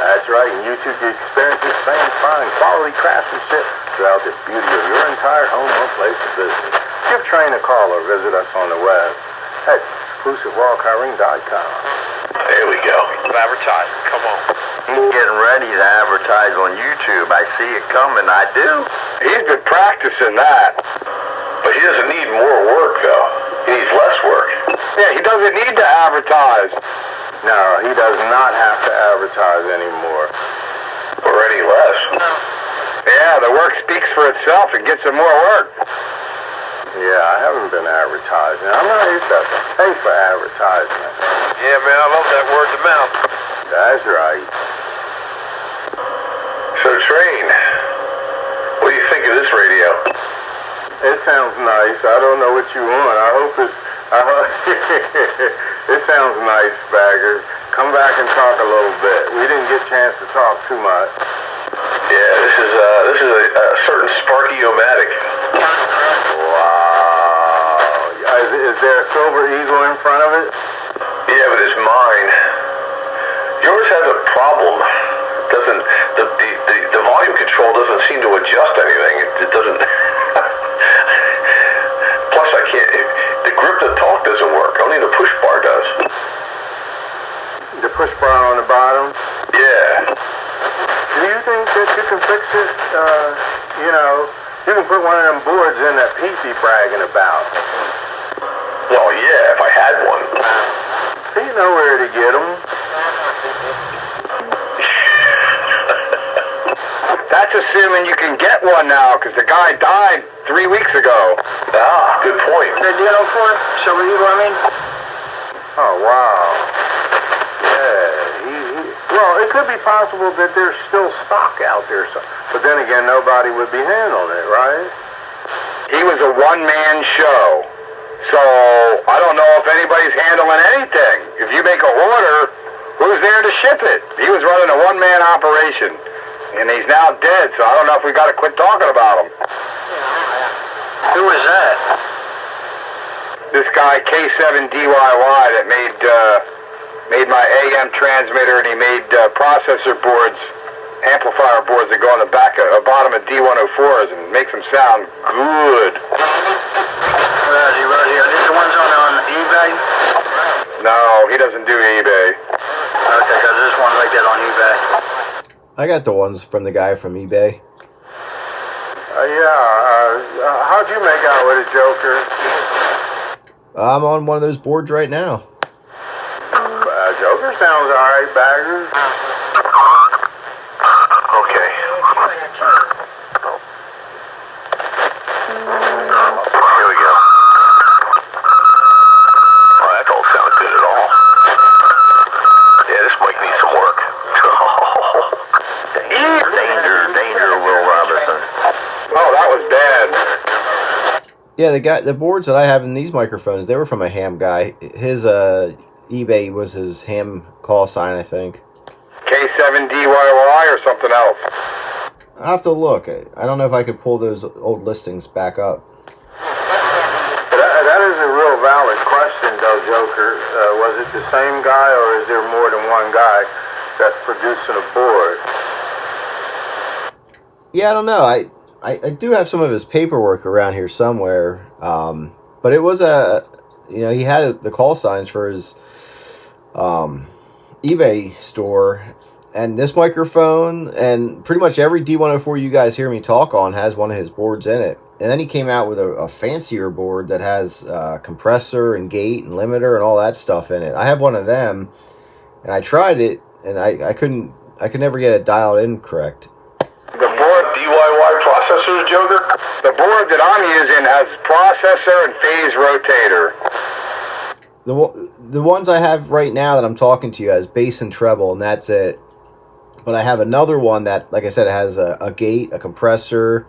That's right, and you too can experience this same fine quality craftsmanship throughout the beauty of your entire home or place of business. Give Train a call or visit us on the web at exclusivewallcovering.com. There we go. Advertising. Come on. He's getting ready to advertise on YouTube. I see it coming. I do. He's been practicing that. But he doesn't need more work, though. He needs less work. Yeah, he doesn't need to advertise. No, he does not have to advertise anymore. Or any less. Yeah, the work speaks for itself and gets him more work. Yeah, I haven't been advertising. I'm not used to pay for advertisement. Yeah, man, I love that word to mouth. That's right. So, Train, what do you think of this radio? It sounds nice. I don't know what you want. I hope it's... It sounds nice, Bagger. Come back and talk a little bit. We didn't get a chance to talk too much. Yeah, this is a certain Sparky-O-Matic. Wow. Is there a Silver Eagle in front of it? Yeah, but it's mine. Yours has a problem. Doesn't the volume control doesn't seem to adjust anything. It doesn't. Plus, I can't. The grip to talk doesn't work. Only the push bar does. The push bar on the bottom? Yeah. Do you think that you can fix it? You can put one of them boards in that Pete be bragging about. Well, yeah, if I had one. You know where to get them. That's assuming you can get one now, because the guy died 3 weeks ago. Ah, good point. The deal for Silver Eagle, I mean? Oh, wow. Yeah, well, it could be possible that there's still stock out there. But then again, nobody would be handling it, right? He was a one-man show. So, I don't know if anybody's handling anything. If you make a order, who's there to ship it? He was running a one-man operation. And he's now dead, so I don't know if we got to quit talking about him. Who was that? This guy, K7DYY, that made my AM transmitter, and he made processor boards, amplifier boards that go on the bottom of D104s and makes them sound good. Where is he? Right here. These the ones on eBay? No, he doesn't do eBay. Okay, because there's one like that on eBay. I got the ones from the guy from eBay. How'd you make out with it, Joker? I'm on one of those boards right now. Joker sounds alright, Bagger. Okay. Here we go. Oh, that don't sound good at all. Yeah, this mic needs some work. Danger, Will Robinson. Oh, that was bad. Yeah, the boards that I have in these microphones, they were from a ham guy. His eBay was his ham call sign, I think. K7DYY or something else? I'll have to look. I don't know if I could pull those old listings back up. That is a real valid question, though, Joker. Was it the same guy, or is there more than one guy that's producing a board? Yeah, I don't know. I do have some of his paperwork around here somewhere. But it was he had the call signs for his eBay store, and this microphone, and pretty much every D104 you guys hear me talk on has one of his boards in it. And then he came out with a fancier board that has compressor and gate and limiter and all that stuff in it. I have one of them, and I tried it, and I could never get it dialed in correct. The board DYY processors, Joker? The board that I'm using has processor and phase rotator. The ones I have right now that I'm talking to you has bass and treble, and that's it. But I have another one that, like I said, it has a gate, a compressor.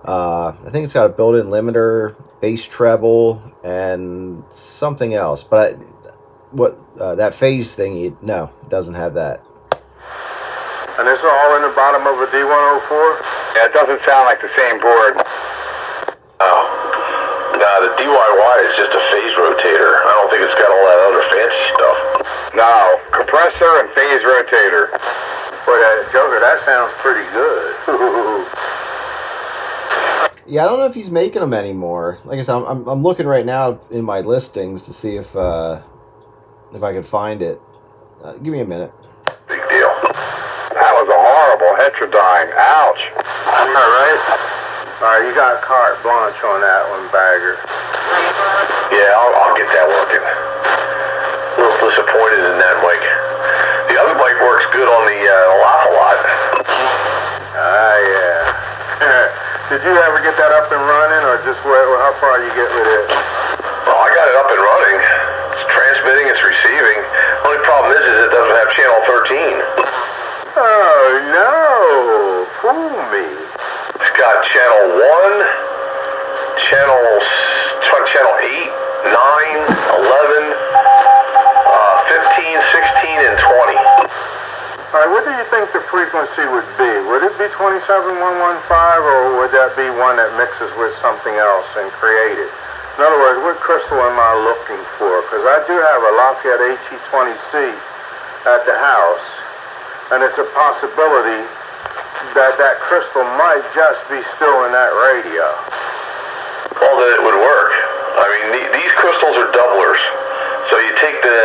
I think it's got a built-in limiter, bass treble, and something else. But that phase thing, no, it doesn't have that. And it's all in the bottom of a D104? Yeah, it doesn't sound like the same board. Oh. Nah, the DYY is just a phase rotator. I don't think it's got all that other fancy stuff. No, compressor and phase rotator. Boy, Joker, that sounds pretty good. Yeah, I don't know if he's making them anymore. Like I said, I'm looking right now in my listings to see if I can find it. Give me a minute. Big deal. heterodyne. Ouch. All right. All right, you got carte blanche on that one, Bagger. Yeah, I'll get that working. A little disappointed in that mic. The other mic works good on the Laugh-A-Lot. Ah, yeah. Did you ever get that up and running, or just how far you get with it? Well, I got it up and running. It's transmitting, it's receiving. Only problem is it doesn't have channel 13. Oh, no. Fool me. It's got channel 1, channel 8, 9, 11, 15, 16, and 20. All right, what do you think the frequency would be? Would it be 27115, or would that be one that mixes with something else and create it? In other words, what crystal am I looking for? Because I do have a Lafayette HE20C at the house, and it's a possibility that that crystal might just be still in that radio. Well, then it would work. I mean, these crystals are doublers. So you take the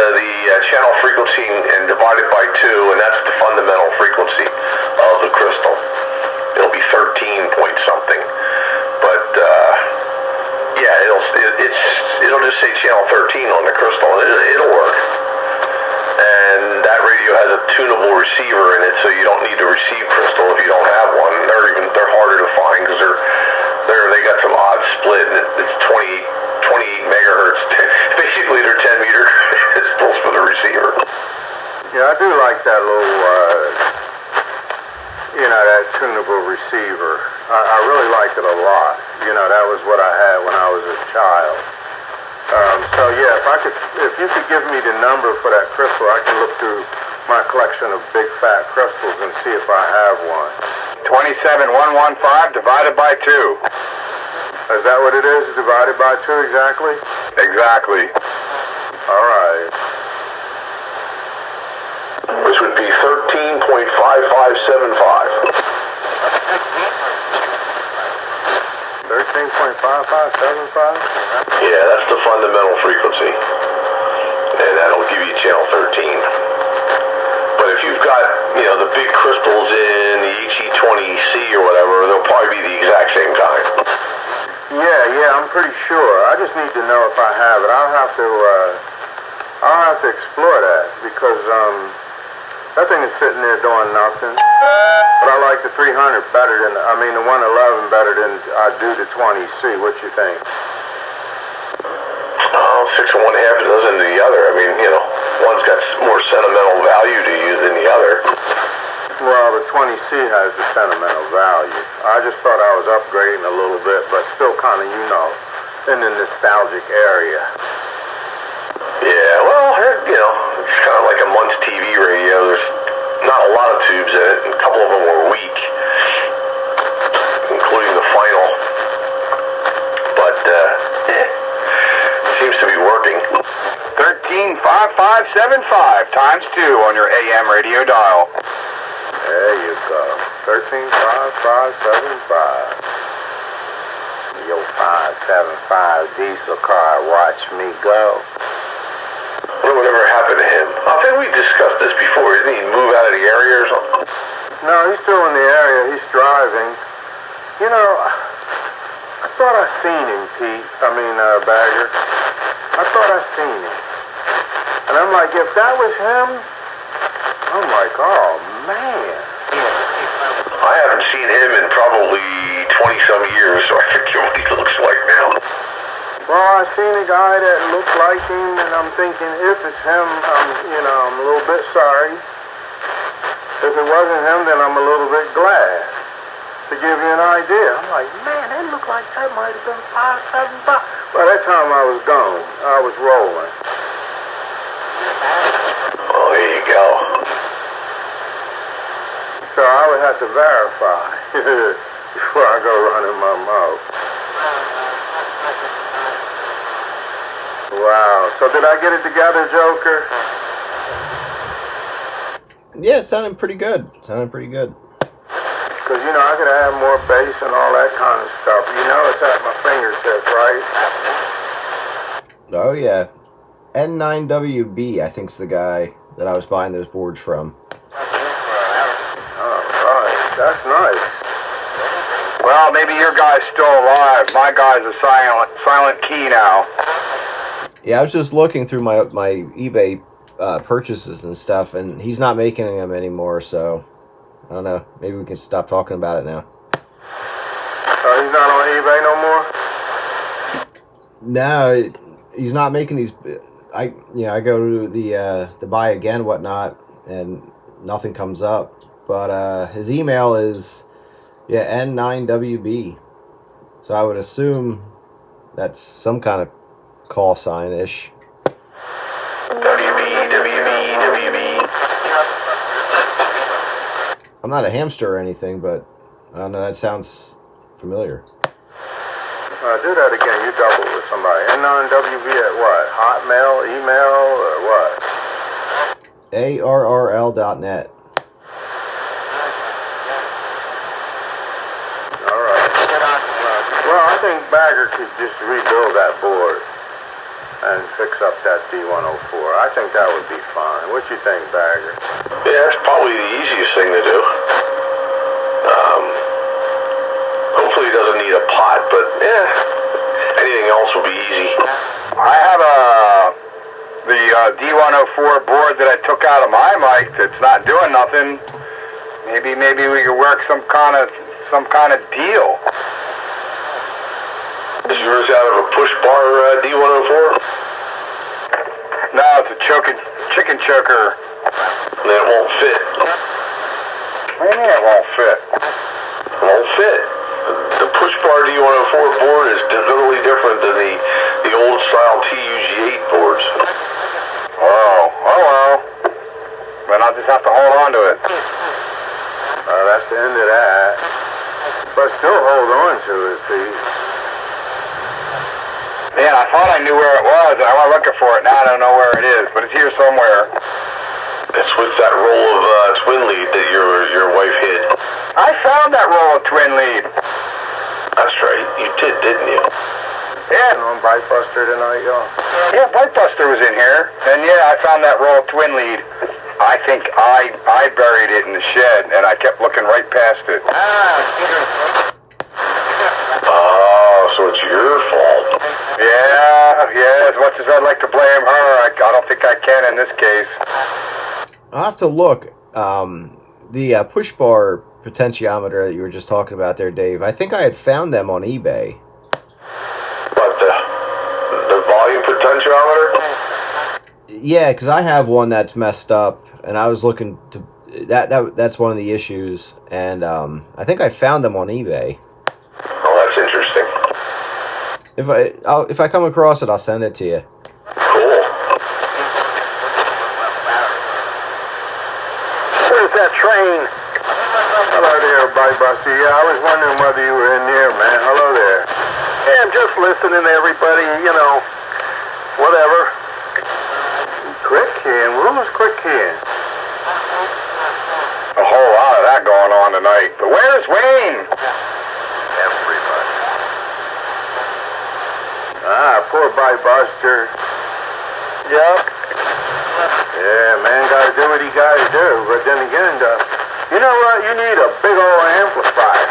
channel frequency and divide it by 2, and that's the fundamental frequency of the crystal. It'll be 13 point something. But yeah, it'll just say channel 13 on the crystal. It'll work. And that radio has a tunable receiver in it, so you don't need to receive crystal if you don't have one. They're harder to find because they got some odd split, and it's 28 megahertz. Basically, they're 10 meter crystals for the receiver. Yeah, I do like that little, that tunable receiver. I really like it a lot. That was what I had when I was a child. So yeah, if you could give me the number for that crystal, I can look through my collection of big fat crystals and see if I have one. 27115 divided by 2. Is that what it is? Divided by 2 exactly? Exactly. All right. Which would be 13.5575. 13.5575? Yeah, that's the fundamental frequency. And that'll give you channel 13. But if you've got, the big crystals in the HE20C or whatever, they'll probably be the exact same kind. Yeah, I'm pretty sure. I just need to know if I have it. I'll have to explore that because that thing is sitting there doing nothing. But I like the 300 better than, the 111 better than I do the 20C. What you think? 6 and 1/2 dozen to the other. I mean, one's got more sentimental value to you than the other. Well, the 20C has the sentimental value. I just thought I was upgrading a little bit, but still kind of, in the nostalgic area. Yeah, well, it's kind of like a Muntz TV radio. There's not a lot of tubes in it, and a couple of them were weak, including the final. But, seems to be working. 135575 times 2 on your AM radio dial. There you go. 135575. Yo, 575 diesel car, watch me go. Whatever happened to him? I think we discussed this before. Didn't he move out of the area or something? No, he's still in the area. He's driving. I thought I seen him, Pete. Bagger. I thought I seen him. And I'm like, if that was him, I'm like, oh, man. I haven't seen him in probably 20-some years, so I forget what he looks like now. Well, I seen a guy that looked like him, and I'm thinking, if it's him, I'm a little bit sorry. If it wasn't him, then I'm a little bit glad. To give you an idea, I'm like, man, that looked like that might have been 575. By that time, I was gone. I was rolling. Oh, there you go. So I would have to verify before I go running my mouth. Wow. So did I get it together, Joker? Yeah, it sounded pretty good. Because, I could add more bass and all that kind of stuff. It's at my fingertips, right? Oh, yeah. N9WB, I think's the guy that I was buying those boards from. All right. maybe your guy's still alive. My guy's a silent key now. Yeah, I was just looking through my eBay purchases and stuff, and he's not making them anymore. So I don't know. Maybe we can stop talking about it now. He's not on eBay no more? No, he's not making these. I go to the buy again whatnot, and nothing comes up. But his email is N9WB. So I would assume that's some kind of call sign ish. WB. I'm not a hamster or anything, but I don't know. That sounds familiar. Do that again. You doubled with somebody. N9WB at what? Hotmail, email, or what? ARRL.net. All right. Well, I think Bagger could just rebuild that board and fix up that D104. I think that would be fine. What you think, Bagger? Yeah, that's probably the easiest thing to do. Hopefully he doesn't need a pot, but anything else will be easy. I have the D104 board that I took out of my mic that's not doing nothing. Maybe we could work some kind of deal. Is yours out of a push bar D104? No, it's a chicken choker. Then it won't fit. What do you mean it won't fit? It won't fit. The push bar D104 board is totally different than the old style TUG8 boards. Oh well. Then I'll just have to hold on to it. That's the end of that. But still hold on to it, please. Man, I thought I knew where it was, and I went looking for it. Now I don't know where it is, but it's here somewhere. It's with that roll of twin lead that your wife hid. I found that roll of twin lead. That's right. You did, didn't you? Yeah. On Bike Buster tonight, y'all. Yeah, Bike Buster was in here. And yeah, I found that roll of twin lead. I think I buried it in the shed, and I kept looking right past it. Oh, so it's your fault. Yeah, as much as I'd like to blame her, I don't think I can in this case. I'll have to look. The push bar potentiometer that you were just talking about there, Dave, I think I had found them on eBay. But the volume potentiometer? Yeah, because I have one that's messed up, and I was looking to... That's one of the issues, and I think I found them on eBay. Oh, that's interesting. If I come across it, I'll send it to you. Cool. Where's that train? Hello there, Bike Buster. Yeah, I was wondering whether you were in there, man. Hello there. Yeah, I'm just listening to everybody, whatever. Quick Ken? Who was Quick Ken? A whole lot of that going on tonight. But where's Wayne? Everybody. Poor Bike Buster. Yep. Yeah, man, gotta do what he gotta do. But then again, you know what? You need a big old amplifier.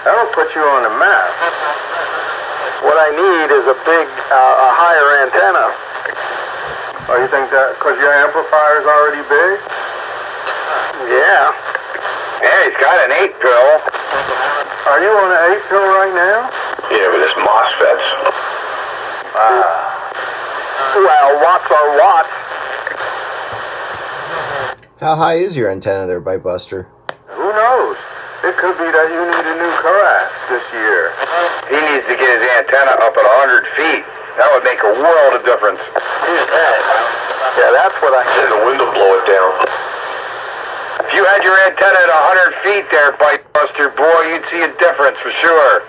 That'll put you on the map. What I need is a higher antenna. Oh, you think that because your amplifier's already big? Yeah. Yeah, he's got an 8-pill. Are you on an 8-pill right now? Yeah, but it's MOSFETs. Well, watts are watts. How high is your antenna there, Bike Buster? Who knows? It could be that you need a new coax this year. He needs to get his antenna up at 100 feet. That would make a world of difference. Yeah, that's what I Send the wind to blow it down. If you had your antenna at 100 feet there, Bike Buster, boy, you'd see a difference for sure.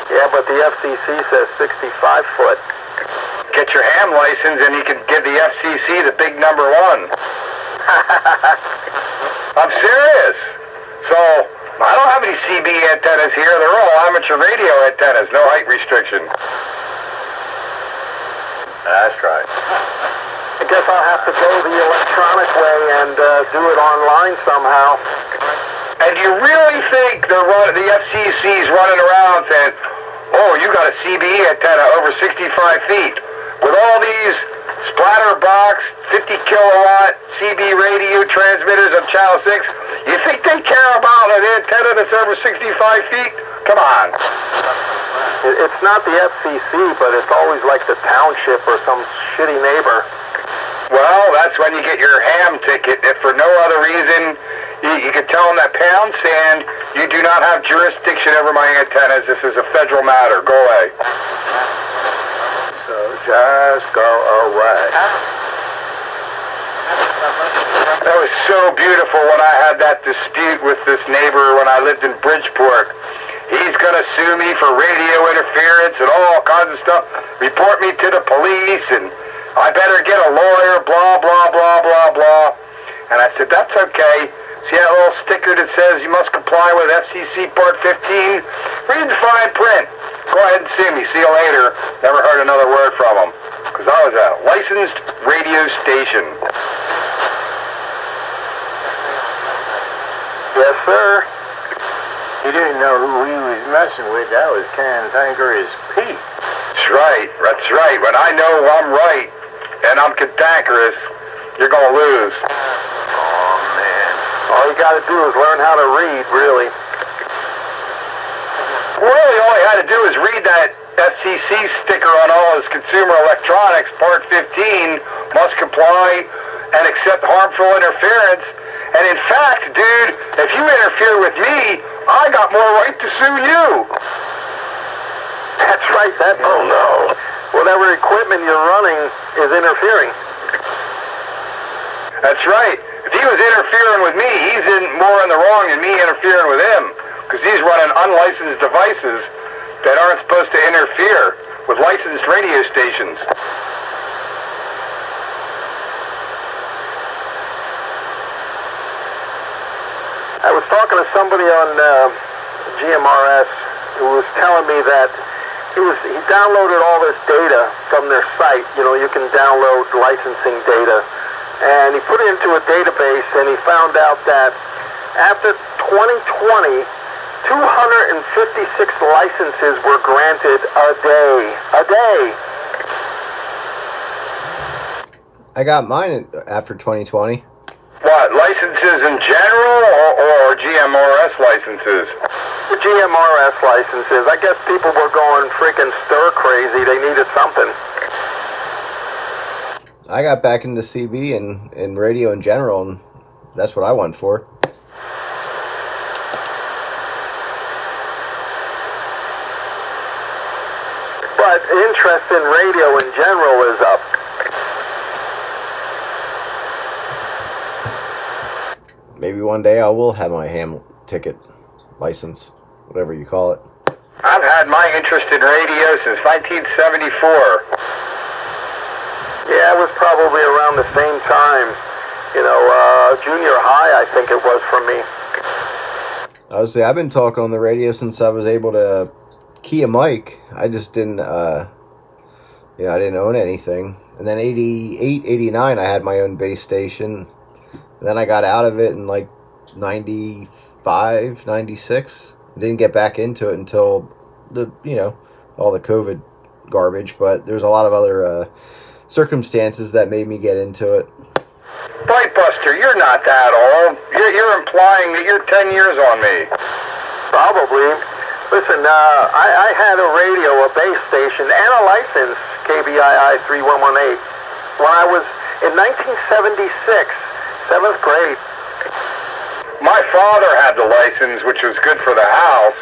Yeah, but the FCC says 65 foot. Get your ham license and you can give the FCC the big number 1. I'm serious. So, I don't have any CB antennas here. They're all amateur radio antennas, no height restriction. That's right. I guess I'll have to go the electronic way and do it online somehow. And do you really think the FCC's running around saying, oh, you got a CBE antenna over 65 feet with all these splatter box, 50 kilowatt CB radio transmitters of Channel 6? You think they care about an antenna that's over 65 feet? Come on. It's not the FCC, but it's always like the township or some shitty neighbor. Well, that's when you get your ham ticket. If for no other reason, you can tell them that pound sand, you do not have jurisdiction over my antennas. This is a federal matter. Go away. So just go away. That was so beautiful when I had that dispute with this neighbor when I lived in Bridgeport. He's going to sue me for radio interference and all kinds of stuff, report me to the police, and I better get a lawyer, blah, blah, blah, blah, blah. And I said, that's okay. See that little sticker that says you must comply with FCC Part 15? Read the fine print. Go ahead and sue me. See you later. Never heard another word from him. Because I was at a licensed radio station. Yes, sir. He didn't know who he was messing with. That was Cantankerous Pete. That's right. That's right. When I know I'm right and I'm cantankerous, you're going to lose. Oh, man. All you got to do is learn how to read, really. Really, all he had to do is read that FCC sticker on all his consumer electronics, Part 15, must comply and accept harmful interference. And in fact, dude, if you interfere with me, I got more right to sue you. That's right. Oh, no. Whatever equipment you're running is interfering. That's right. If he was interfering with me, he's more in the wrong than me interfering with him. Because he's running unlicensed devices that aren't supposed to interfere with licensed radio stations. I was talking to somebody on GMRS who was telling me that he downloaded all this data from their site. You know, you can download licensing data. And he put it into a database, and he found out that after 2020, 256 licenses were granted a day. A day. I got mine after 2020. What, licenses in general or GMRS licenses? The GMRS licenses. I guess people were going freaking stir crazy. They needed something. I got back into CB and radio in general, and that's what I went for. But interest in radio in general is up. Maybe one day I will have my ham ticket license, whatever you call it. I've had my interest in radio since 1974. Yeah, it was probably around the same time. You know, junior high, I think it was for me. I would say I've been talking on the radio since I was able to key a mic. I just didn't, I didn't own anything. And then 88, 89, I had my own base station. And then I got out of it in like 95, 96. I didn't get back into it until all the COVID garbage. But there's a lot of other circumstances that made me get into it. Buster, you're not that old. You're implying that you're 10 years on me. Probably. Listen, I had a radio, a base station, and a license, KBII 3118, when I was in 1976, 7th grade. My father had the license, which was good for the house.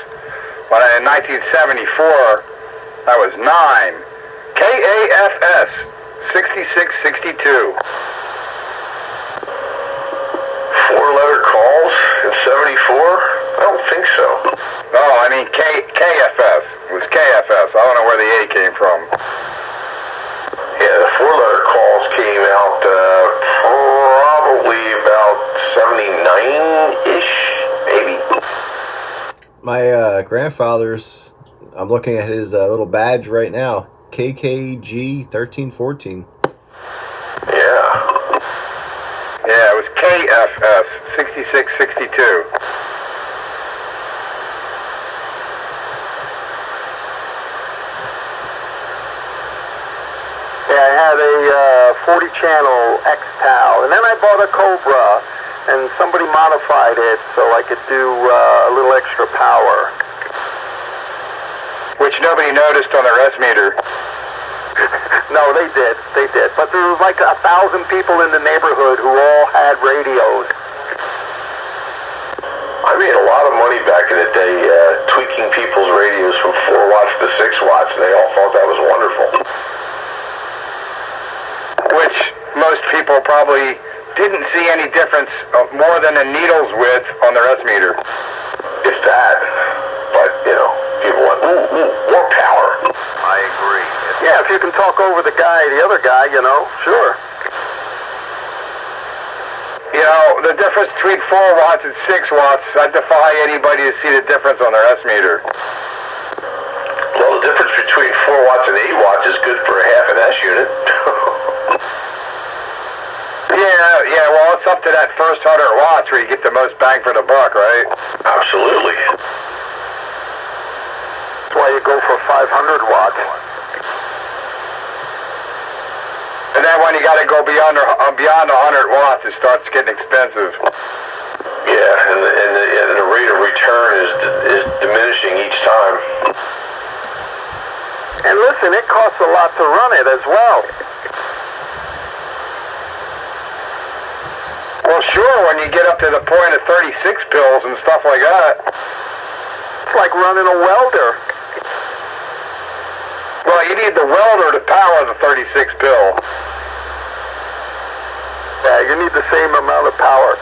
When in 1974, I was 9. KAFS 6662. 4-letter calls in 74? I don't think so. No, I mean KFS. It was KFS. I don't know where the A came from. Yeah, the 4-letter calls came out probably about 79-ish, maybe. My grandfather's, I'm looking at his little badge right now, KKG 1314. Yeah, it was KFS 6662. had a 40-channel X-Tal, and then I bought a Cobra, and somebody modified it so I could do a little extra power. Which nobody noticed on the rest meter. No, they did. But there was like 1,000 people in the neighborhood who all had radios. I made a lot of money back in the day tweaking people's radios from 4 watts to 6 watts, and they all thought that was wonderful. Which most people probably didn't see any difference more than a needle's width on the rest meter. If that. But, people went, ooh, more power. I agree. Yeah, if you can talk over the other guy, sure. The difference between 4 watts and 6 watts, I defy anybody to see the difference on the rest meter. Well, the difference between 4 watts and 8 watts is good for a half an S unit. Yeah, well, it's up to that first 100 watts where you get the most bang for the buck, right? Absolutely. That's why you go for 500 watts. And then when you got to go beyond 100 watts, it starts getting expensive. Yeah, and the rate of return is diminishing each time. And listen, it costs a lot to run it as well. Well, sure, when you get up to the point of 36 pills and stuff like that. It's like running a welder. Well, you need the welder to power the 36 pill. Yeah, you need the same amount of power.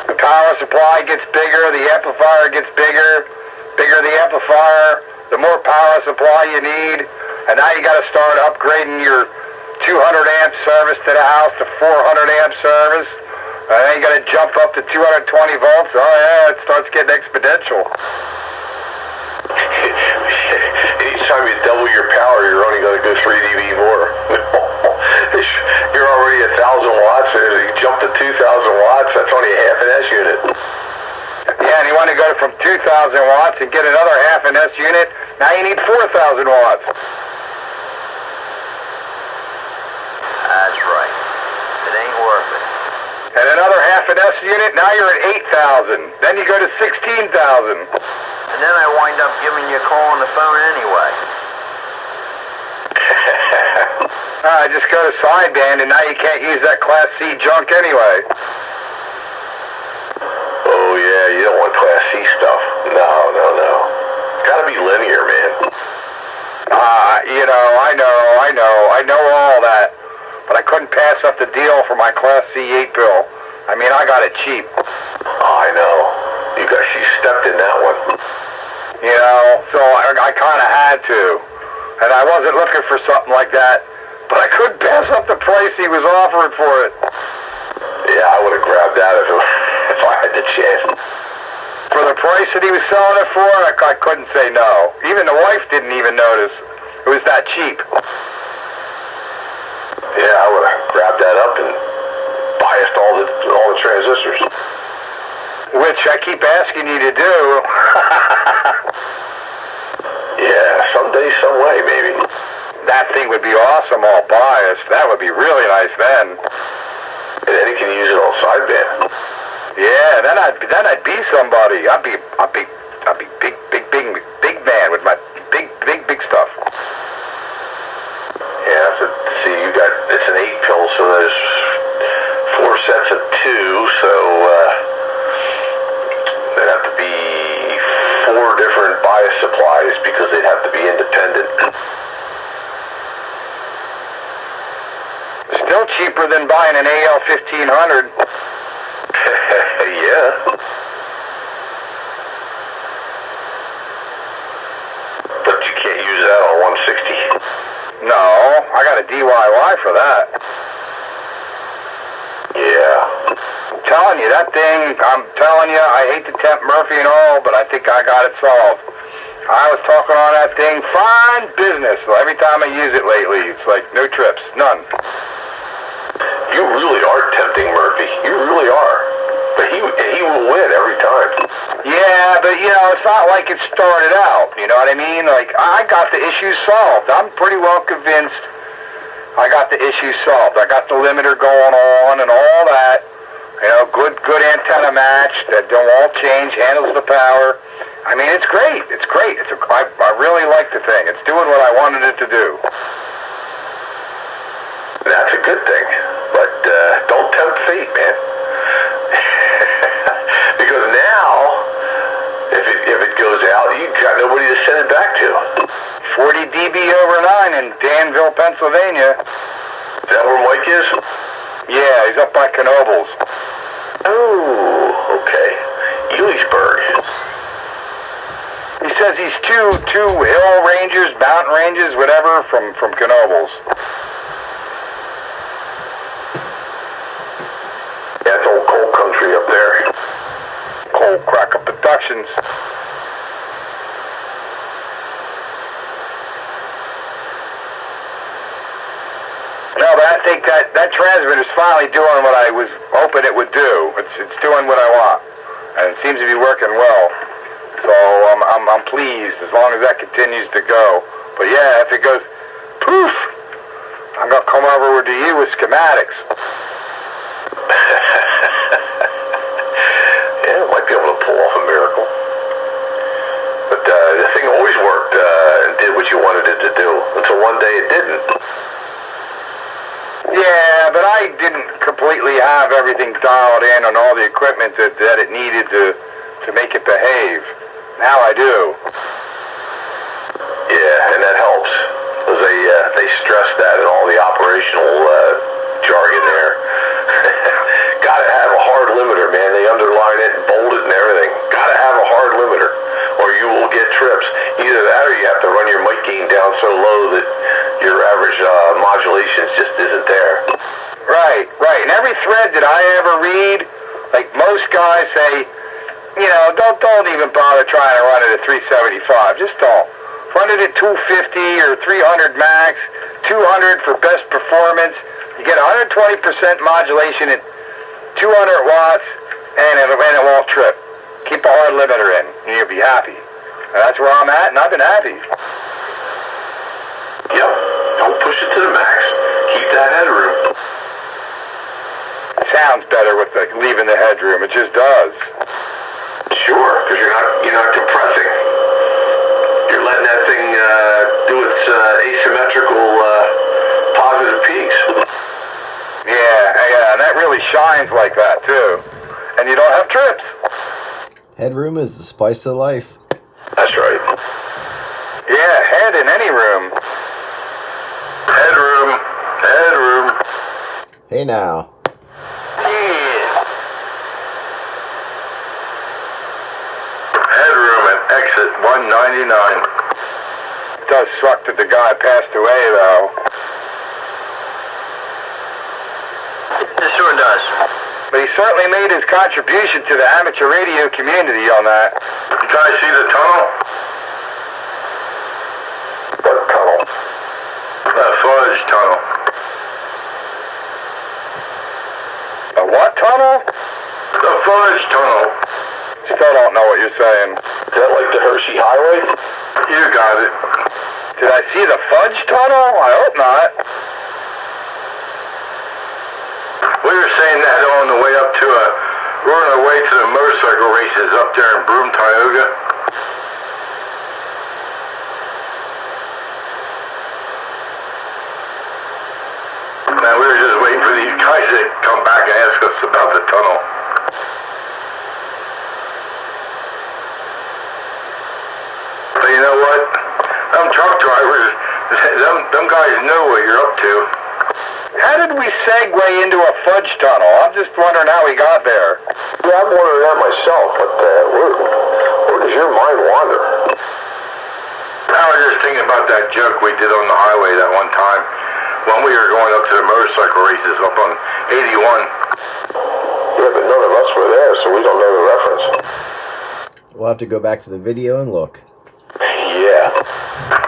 The power supply gets bigger, the amplifier gets bigger. Bigger the amplifier, the more power supply you need. And now you got to start upgrading your 200 amp service to the house to 400 amp service. And then you got to jump up to 220 volts. Oh yeah, it starts getting exponential. Anytime you double your power, you're only going to go 3 dB more. You're already 1,000 watts, and you jump to 2,000 watts, that's only a half an S unit. Yeah, and you want to go from 2,000 watts and get another half an S unit, now you need 4,000 watts. That's right. It ain't worth it. And another half an S unit, now you're at 8,000. Then you go to 16,000. And then I wind up giving you a call on the phone anyway. I just go to sideband, and now you can't use that Class C junk anyway. Oh yeah, you don't want Class C stuff. No. Gotta be linear, man. I know all that. But I couldn't pass up the deal for my Class C 8 bill. I mean, I got it cheap. Oh, I know. You stepped in that one. So I kind of had to. And I wasn't looking for something like that. But I couldn't pass up the price he was offering for it. Yeah, I would have grabbed that if I had the chance. For the price that he was selling it for, I couldn't say no. Even the wife didn't even notice. It was that cheap. Yeah, I would have grabbed that up and biased all the transistors. Which I keep asking you to do. Yeah, someday, some way, maybe. That thing would be awesome, all biased. That would be really nice then. And then he can use it on sideband. Yeah, then I'd be somebody. I'd be big man with my big stuff. Yeah, it's an 8 pill, so there's 4 sets of 2, so there'd have to be 4 different bias supplies because they'd have to be independent. Still cheaper than buying an AL 1500. Yeah. But you can't use that on 160. No, I got a DIY for that. Yeah. I'm telling you, I hate to tempt Murphy and all, but I think I got it solved. I was talking on that thing, fine business. So every time I use it lately, it's like no trips, none. You really are tempting Murphy. You really are. But he will win every time. Yeah, but it's not like it started out. You know what I mean? Like, I got the issue solved. I'm pretty well convinced I got the issue solved. I got the limiter going on and all that. You know, good antenna match that don't all change, handles the power. I mean, it's great. It's great. I really like the thing. It's doing what I wanted it to do. That's a good thing, but don't tempt fate, man. Because now, if it goes out, you've got nobody to send it back to. 40 dB over 9 in Danville, Pennsylvania. Is that where Mike is? Yeah, he's up by Knoebels. Oh, okay. Ely'sburg. He says he's two hill ranges, mountain ranges, whatever, from Knoebels. Yeah, it's old coal country up there. Coal Cracker Productions. No, but I think that transmitter's finally doing what I was hoping it would do. It's doing what I want, and it seems to be working well. So I'm pleased as long as that continues to go. But yeah, if it goes poof, I'm gonna come over to you with schematics. Yeah, might be able to pull off a miracle. But the thing always worked and did what you wanted it to do until one day it didn't. Yeah, but I didn't completely have everything dialed in on all the equipment that it needed to make it behave. Now I do. Yeah, and that helps. Because they stress that in all the operational jargon there. Gotta have a hard limiter, man. They underline it and bold it and everything. Gotta have a hard limiter, or you will get trips. Either that or you have to run your mic gain down so low that your average modulation just isn't there. Right. And every thread that I ever read, like most guys say, you know, don't even bother trying to run it at 375. Just don't. Run it at 250 or 300 max, 200 for best performance. You get 120% modulation at 200 watts, and it won't trip. Keep a hard limiter in, and you'll be happy. And that's where I'm at, and I've been happy. Yep. Don't push it to the max. Keep that headroom. Sounds better with leaving the headroom. It just does. Sure, because you're not compressing. You're letting that thing do its asymmetrical positive peaks. Yeah, and that really shines like that too. And you don't have trips. Headroom is the spice of life. That's right. Yeah, head in any room. Headroom. Hey now. Yeah. Headroom at exit 199. It does suck that the guy passed away though. It sure does. But he certainly made his contribution to the amateur radio community on that. You guys see the tunnel? What tunnel? That fudge tunnel. A what tunnel? The fudge tunnel. Still don't know what you're saying. Is that like the Hershey Highway? You got it. Did I see the fudge tunnel? I hope not. We were saying that on the way up to we're on our way to the motorcycle races up there in Broome, Tioga. Now we were just waiting for these guys to come back and ask us about the tunnel. But you know what? Them truck drivers, them guys know what you're up to. How did we segue into a fudge tunnel? I'm just wondering how we got there. Yeah, I'm wondering that myself, but where does your mind wander? I was just thinking about that joke we did on the highway that one time when we were going up to the motorcycle races up on 81. Yeah, but none of us were there, so we don't know the reference. We'll have to go back to the video and look. Yeah.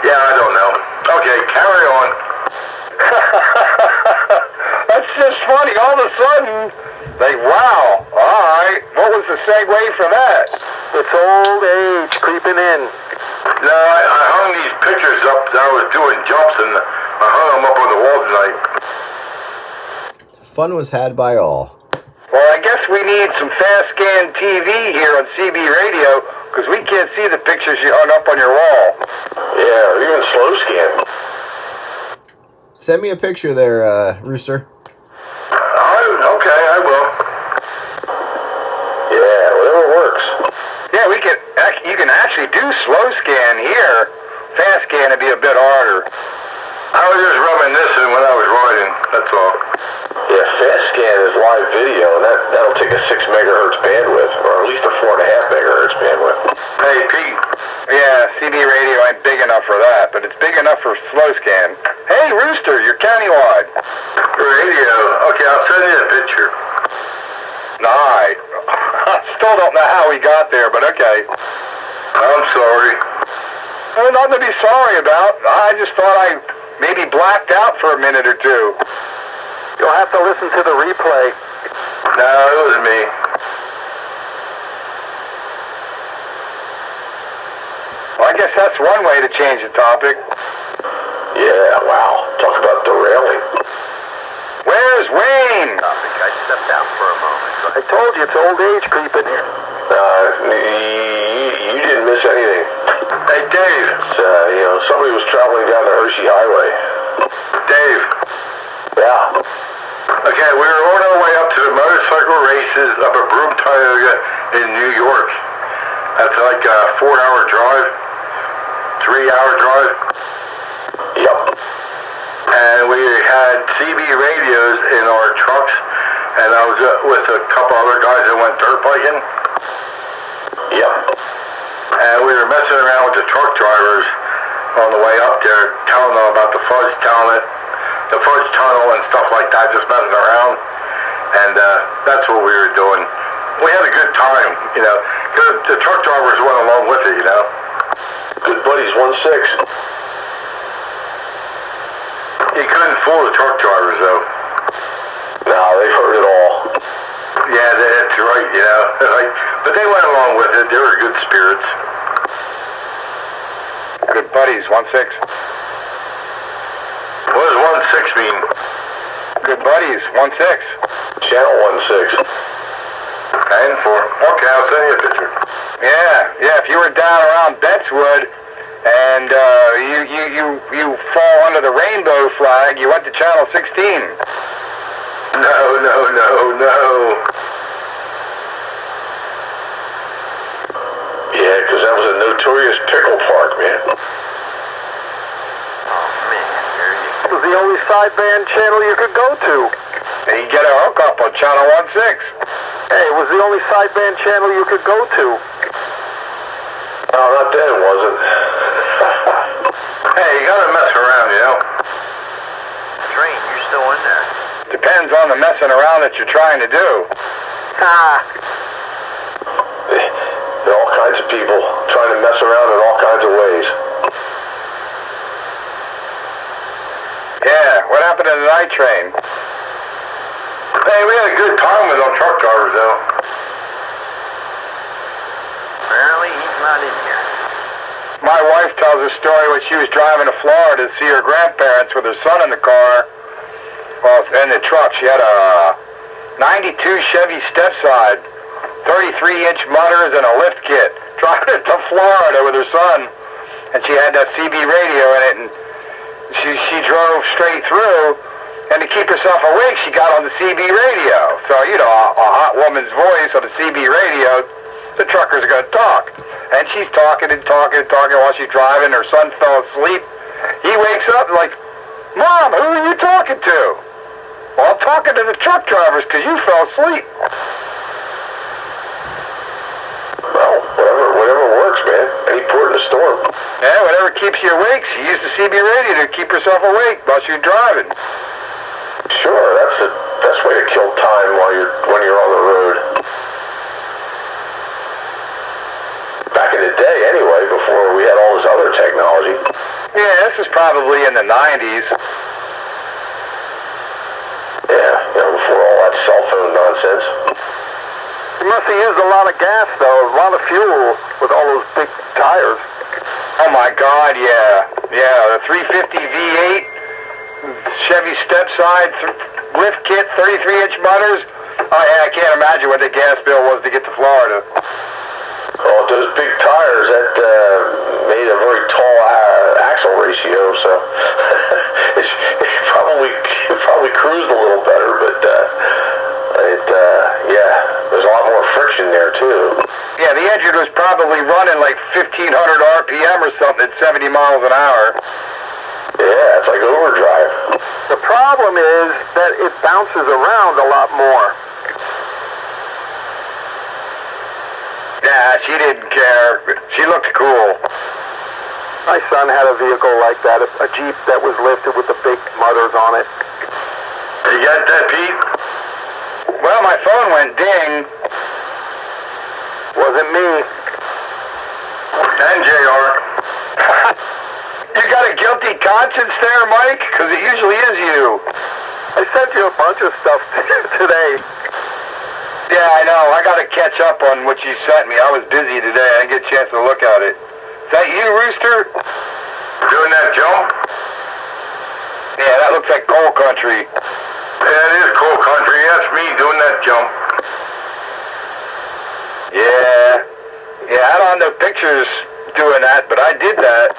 Yeah, I don't know. Okay, carry on. That's just funny. All of a sudden, like, wow. All right. What was the segue for that? It's old age creeping in. No, I hung these pictures up that I was doing jumps and I hung them up on the wall tonight. Fun was had by all. Well, I guess we need some fast scan TV here on CB radio, because we can't see the pictures you hung up on your wall. Yeah, or even slow scan. Send me a picture there, Rooster. Okay, I will. Yeah, whatever works. Yeah, you can actually do slow scan here. Fast scan would be a bit harder. I was just reminiscing when I was riding, that's all. Yeah, fast scan is live video, and that'll take a 6 megahertz bandwidth, or at least a 4.5 megahertz bandwidth. Hey, Pete. Yeah, CB radio ain't big enough for that, but it's big enough for slow scan. Hey, Rooster, you're countywide. Radio. Okay, I'll send you a picture. I still don't know how we got there, but okay. I'm sorry. Well, nothing to be sorry about. I just thought I maybe blacked out for a minute or two. You'll have to listen to the replay. No, it was me. Well, I guess that's one way to change the topic. Yeah, wow. Talk about derailing. Where's Wayne? I stepped out for a moment. I told you, it's old age creeping. You didn't miss anything. Hey, Dave. Somebody was traveling down the Hershey Highway. Dave. Yeah. Okay, we were on our way up to the motorcycle races up at Broome, Tioga in New York. That's like a 4-hour drive, 3-hour drive. Yep. And we had CB radios in our trucks, and I was with a couple other guys that went dirt biking. Yep. And we were messing around with the truck drivers on the way up there, telling them about the fudge tunnel and stuff like that, just messing around. And that's what we were doing. We had a good time, The truck drivers went along with it, Good buddies, 1-6. You couldn't fool the truck drivers, though. No, they've heard it all. Yeah, that's right, But they went along with it. They were good spirits. Good buddies, 1-6. What does 1-6 mean? Good buddies, 1-6. Channel 1-6. And 4. Okay, I'll send you a picture. Yeah, if you were down around Betswood and you fall under the rainbow flag, you went to channel 16. No. Yeah, because that was a notorious pickle park, man. Oh, man, there you It was the only sideband channel you could go to. And you get a hookup on channel 1-6. Hey, it was the only sideband channel you could go to. No, not then it wasn't. Hey, you gotta mess around, Train, you're still in there. Depends on the messing around that you're trying to do. There are all kinds of people trying to mess around in all kinds of ways. Yeah, what happened to the night train? Hey, we had a good time with them truck drivers, though. Apparently, he's not in here. My wife tells a story when she was driving to Florida to see her grandparents with her son in the car. Well, in the truck, she had a 92 Chevy Stepside, 33-inch mutters and a lift kit, driving it to Florida with her son. And she had that CB radio in it, and she drove straight through. And to keep herself awake, she got on the CB radio. So, a hot woman's voice on the CB radio, the truckers are going to talk. And she's talking while she's driving. Her son fell asleep. He wakes up and like, Mom, who are you talking to? Well, I'm talking to the truck drivers because you fell asleep. Well, whatever works, man. Any port in a storm. Yeah, whatever keeps you awake. She used the CB radio to keep herself awake while she was driving. Sure, that's the best way to kill time when you're on the road. Back in the day, anyway, before we had all this other technology. Yeah, this was probably in the 90s. Yeah, before all that cell phone nonsense. You must have used a lot of gas, though, a lot of fuel with all those big tires. Oh my God, yeah. Yeah, the 350 V8, Chevy Stepside, lift kit, 33-inch motors. Oh yeah, I can't imagine what the gas bill was to get to Florida. Well, those big tires, that made a very tall axle ratio, so it probably cruised a little better, but there's a lot more friction there too. Yeah, the engine was probably running like 1,500 RPM or something at 70 miles an hour. Yeah, it's like overdrive. The problem is that it bounces around a lot more. Nah, she didn't care. She looked cool. My son had a vehicle like that, a Jeep that was lifted with the big motors on it. You got that, Pete? Well, my phone went ding. Wasn't me. And JR. You got a guilty conscience there, Mike? Because it usually is you. I sent you a bunch of stuff today. Yeah, I know. I got to catch up on what you sent me. I was busy today. I didn't get a chance to look at it. Is that you, Rooster? Doing that jump? Yeah, that looks like coal country. Yeah, it is coal country. That's me doing that jump. Yeah. Yeah, I don't have no pictures doing that, but I did that.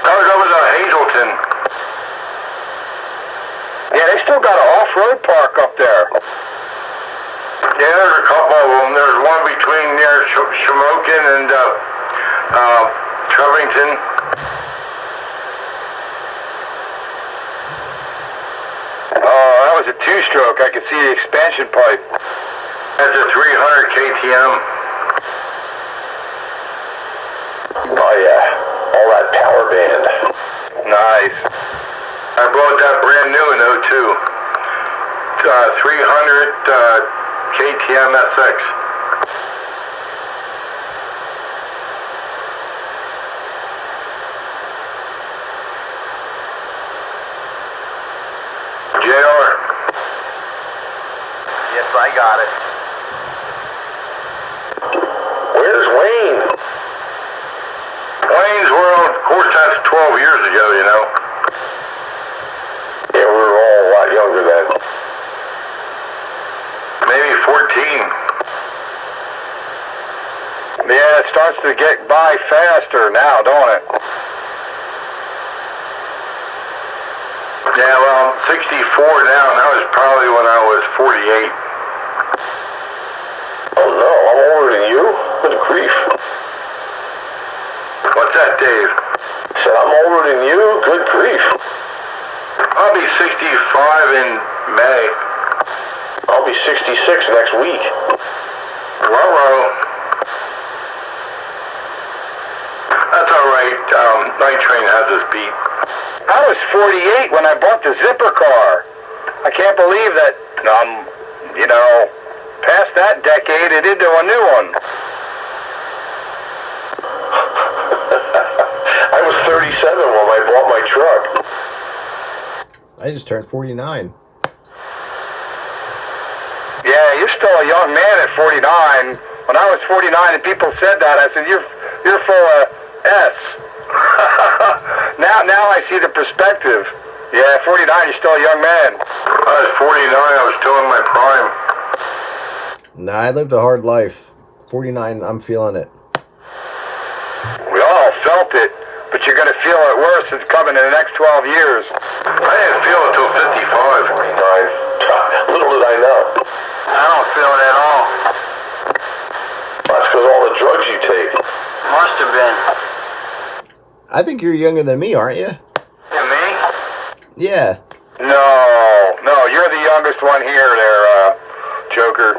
I was over to Hazleton. Yeah, they still got an off-road park up there. Yeah, there's a couple of them. There's one between near Shamokin and Trevington. Oh, that was a two-stroke. I could see the expansion pipe. That's a 300 KTM. Oh yeah, all that power band. Nice. I bought that brand new in 02. 300 KTM SX. JR. Yes, I got it. Where's Wayne? Wayne's World, of course, that's 12 years ago, you know. Yeah, we were all a lot younger then. Maybe 14. Yeah, it starts to get by faster now, don't it? Yeah, well, I'm 64 now, and that was probably when I was 48. Oh no, I'm older than you? Good grief. What's that, Dave? Said I'm older than you? Good grief. I'll be 65 in May. I'll be 66 next week. Ruh-roh. That's all right. Night Train has us beat. I was 48 when I bought the zipper car. I can't believe that, past that decade and into a new one. I was 37 when I bought my truck. I just turned 49. Yeah, you're still a young man at 49. When I was 49 and people said that, I said, you're full of S. Now I see the perspective. Yeah, 49, you're still a young man. I was 49, I was still in my prime. Nah, I lived a hard life. 49, I'm feeling it. We all felt it, but you're going to feel it worse. It's coming in the next 12 years. I didn't feel it till 55. 49. Little did I know. I don't feel it at all. That's because all the drugs you take. Must have been. I think you're younger than me, aren't you? Yeah, me? Yeah. No, you're the youngest one here there, Joker.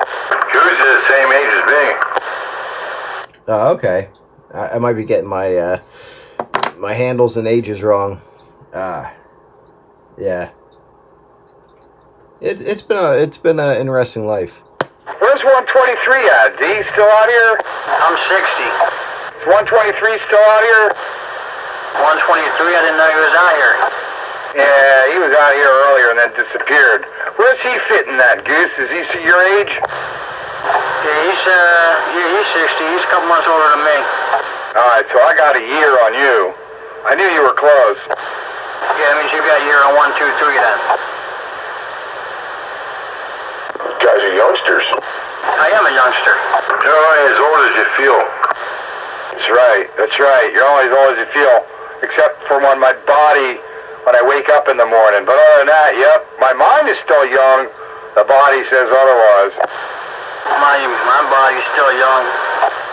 Goose is the same age as me. Oh, okay. I might be getting my my handles and ages wrong. Yeah. It's been an interesting life. Where's 123 at? D still out here? I'm 60. Is 123 still out here? 123, I didn't know he was out here. Yeah, he was out here earlier and then disappeared. Where's he fitting that, Goose? Is he your age? Yeah, he's 60. He's a couple months older than me. All right, so I got a year on you. I knew you were close. Yeah, that means you got a year on 1, 2, 3 then. a youngster. You're only as old as you feel. That's right. You're only as old as you feel, except for when my body, when I wake up in the morning. But other than that, yep, my mind is still young. The body says otherwise. My body's still young.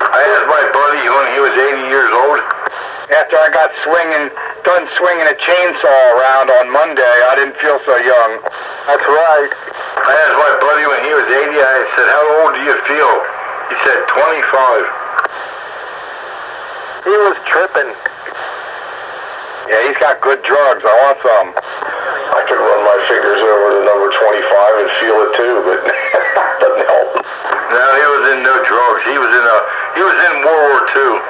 I asked my buddy when he was 80 years old. After I got done swinging a chainsaw around on Monday, I didn't feel so young. That's right. I asked my buddy when he was 80, I said, how old do you feel? He said 25. He was tripping. Yeah, he's got good drugs. I want some. I could run my fingers over the number 25 and feel it too, but doesn't help. No, he was in no drugs. He was in World War II.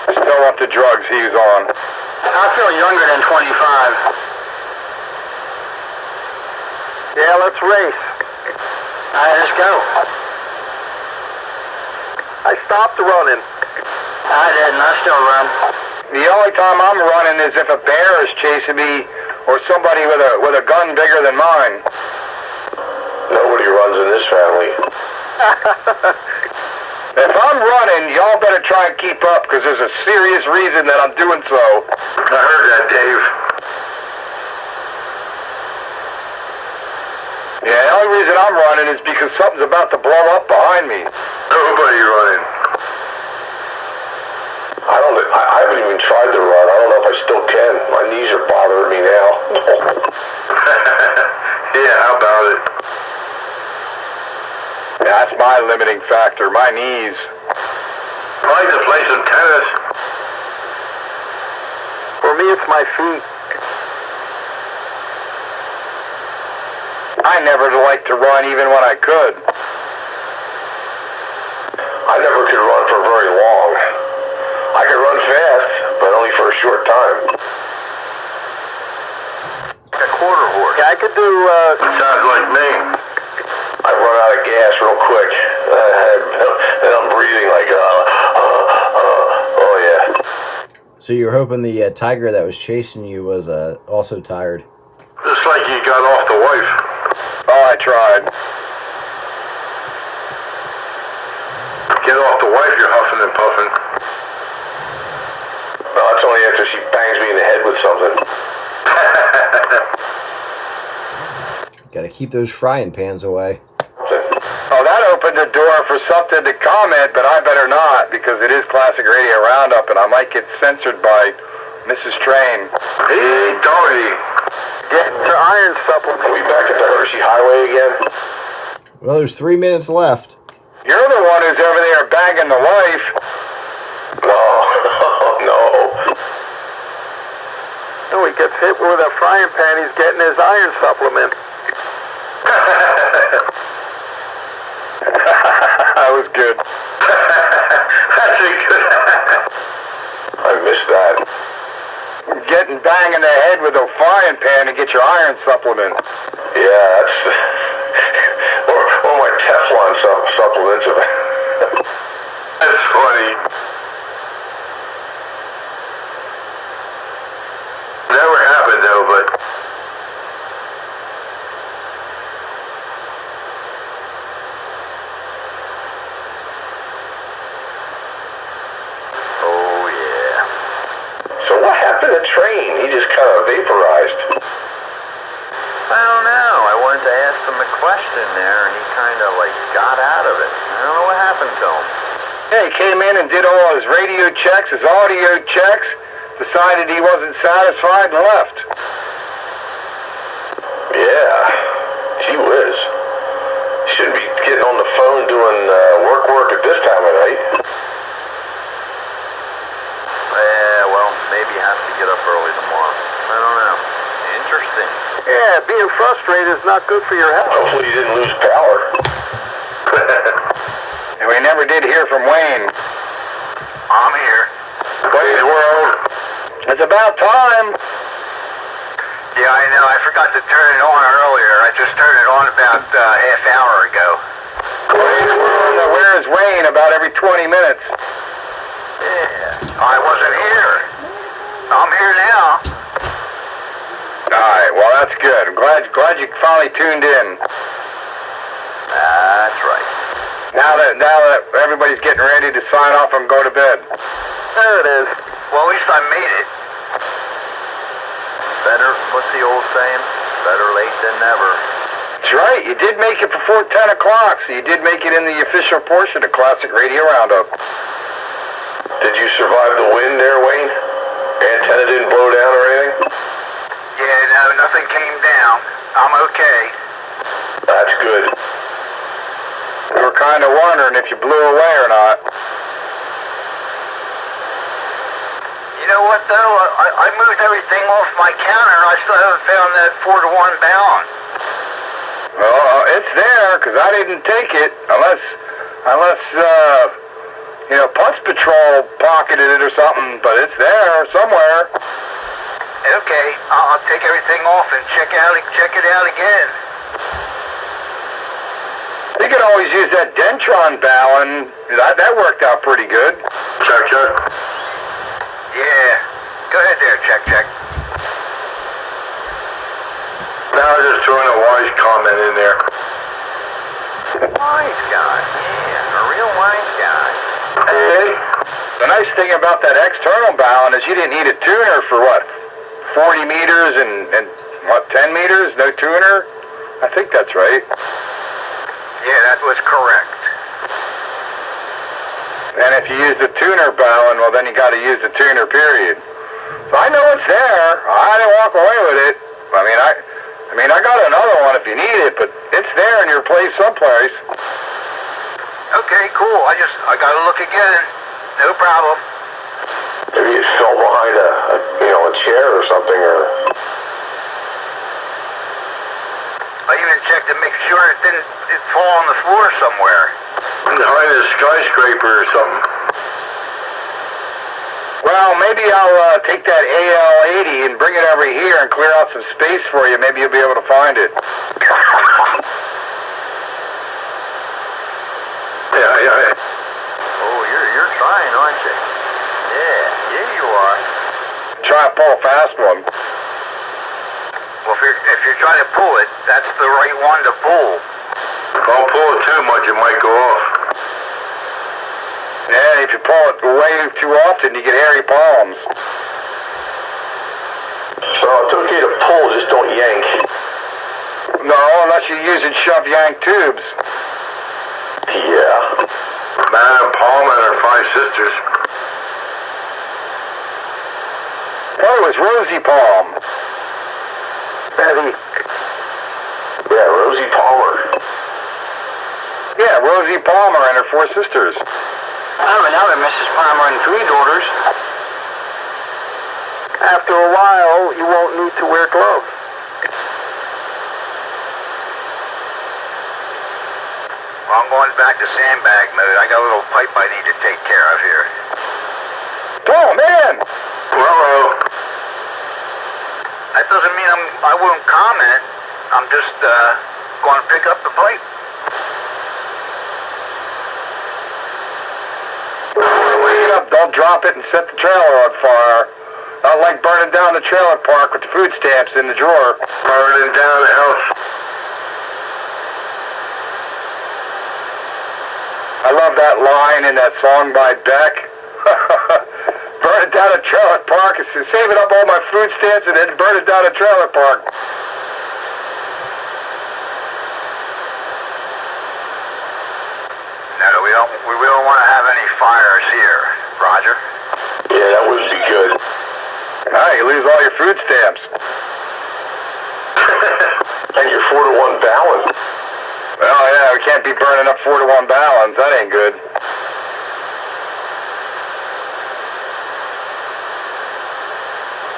I still want the drugs he was on. I feel younger than 25. Yeah, let's race. All right, let's go. I stopped running. I didn't. I still run. The only time I'm running is if a bear is chasing me or somebody with a gun bigger than mine. Nobody runs in this family. If I'm running, y'all better try and keep up because there's a serious reason that I'm doing so. I heard that, Dave. Yeah, the only reason I'm running is because something's about to blow up behind me. Nobody running. I haven't even tried to run. I don't know if I still can. My knees are bothering me now. Yeah, how about it? Yeah, that's my limiting factor, my knees. I like to play some tennis. For me, it's my feet. I never liked to run even when I could. I never could run for very long. I could run fast, but only for a short time. Like a quarter horse. Yeah, I could do, Sounds like me. I run out of gas real quick, and I'm breathing like, oh yeah. So you were hoping the tiger that was chasing you was also tired. Just like you got off the wife. Oh, I tried. Get off the wife, you're huffing and puffing. No, it's only after she bangs me in the head with something. Gotta keep those frying pans away. Oh, that opened the door for something to comment, but I better not because it is Classic Radio Roundup and I might get censored by Mrs. Train. Hey, doggy. get your iron supplement. Are we back at the Hershey Highway again? Well, there's 3 minutes left. You're the one who's over there banging the wife. No, no. Oh, he gets hit with a frying pan, he's getting his iron supplement. That was good. That's a good. I missed that. Getting banged in the head with a frying pan to get your iron supplement. Yeah, that's or my Teflon supplements. That's funny. Never happened though, but Oh, yeah. So what happened to Train? He just kind of vaporized. I don't know. I wanted to ask him a question there, and he kind of, got out of it. I don't know what happened to him. Yeah, he came in and did all his radio checks, his audio checks, decided he wasn't satisfied and left. Yeah, gee whiz. Shouldn't be getting on the phone doing work at this time of night. Yeah, well, maybe he has to get up early tomorrow. I don't know. Interesting. Yeah, being frustrated is not good for your health. Hopefully you didn't lose power. And we never did hear from Wayne. I'm here. Wayne's World. It's about time. Yeah, I know. I forgot to turn it on earlier. I just turned it on about half hour ago. Wayne's World. Now, where is Wayne about every 20 minutes? Yeah, I wasn't here. I'm here now. All right, well, that's good. I'm glad you finally tuned in. That's right. Now that everybody's getting ready to sign off and go to bed. There it is. Well, at least I made it. Better, what's the old saying? Better late than never. That's right. You did make it before 10 o'clock, so you did make it in the official portion of Classic Radio Roundup. Did you survive the wind there, Wayne? Antenna didn't blow down or anything? Yeah, no, nothing came down. I'm okay. That's good. We were kind of wondering if you blew away or not. You know what, though? I moved everything off my counter. I still haven't found that 4-to-1 balance. Well, it's there, because I didn't take it, unless Punch Patrol pocketed it or something, but it's there somewhere. Okay, I'll take everything off and check it out again. You could always use that Dentron Balun. That worked out pretty good. Check. Yeah, go ahead there, check. Now I just throwing a wise comment in there. Wise guy, yeah, a real wise guy. Hey, the nice thing about that external Balun is you didn't need a tuner for 40 meters and 10 meters? No tuner? I think that's right. Yeah, that was correct. And if you use the tuner Balun, well, then you got to use the tuner, period. So I know it's there. I didn't walk away with it. I mean, I got another one if you need it, but it's there in your place someplace. Okay, cool. I gotta look again. No problem. Maybe it fell behind a chair or something, or... I even checked to make sure it didn't fall on the floor somewhere. Behind a skyscraper or something. Well, maybe I'll take that AL-80 and bring it over here and clear out some space for you. Maybe you'll be able to find it. Yeah. Oh, you're trying, aren't you? Yeah, you are. Try to pull a fast one. Well, if you're trying to pull it, that's the right one to pull. Don't pull it too much, it might go off. Yeah, if you pull it way too often, you get hairy palms. So it's okay to pull, just don't yank. No, unless you're using shove-yank tubes. Yeah. Madame Palmer and her 5 sisters. Oh, it was Rosie Palm. Betty. Yeah, Rosie Palmer. Yeah, Rosie Palmer and her 4 sisters. I'm another Mrs. Palmer and 3 daughters. After a while, you won't need to wear gloves. Well, I'm going back to sandbag mode. I got a little pipe I need to take care of here. Oh, man! Uh-oh. That doesn't mean I won't comment. I'm just going to pick up the pipe. Wake it up, don't drop it and set the trailer on fire. Not like burning down the trailer park with the food stamps in the drawer. Burning down the house. I love that line in that song by Beck. Burn it down a trailer park, saving up all my food stamps and then burn it down a trailer park. No, we don't want to have any fires here, Roger. Yeah, that wouldn't be good. You lose all your food stamps. And your 4-to-1 balance. Well, yeah, we can't be burning up 4-to-1 balance. That ain't good.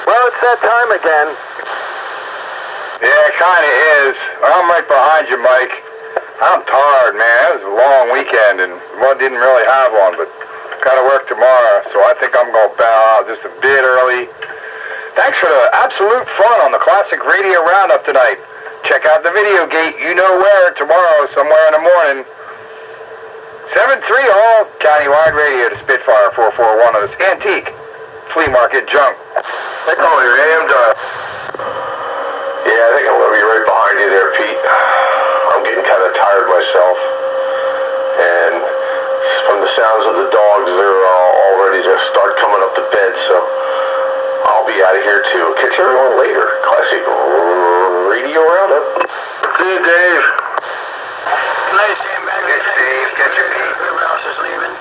Well, it's that time again. Yeah, it kind of is. I'm right behind you, Mike. I'm tired, man. It was a long weekend, and didn't really have one, but got to work tomorrow, so I think I'm going to bow out just a bit early. Thanks for the absolute fun on the Classic Radio Roundup tonight. Check out the video gate, you know where, tomorrow, somewhere in the morning. 7-3 all countywide radio to Spitfire 441 on this antique flea market junk. They call your AM dial. Yeah, I think I'm going to be right behind you there, Pete. I'm getting kind of tired myself. And everyone later. Classic Radio Roundup. See you, Dave. Nice seeing back. Yes, Dave. Catch your Pete. Whoever else is leaving.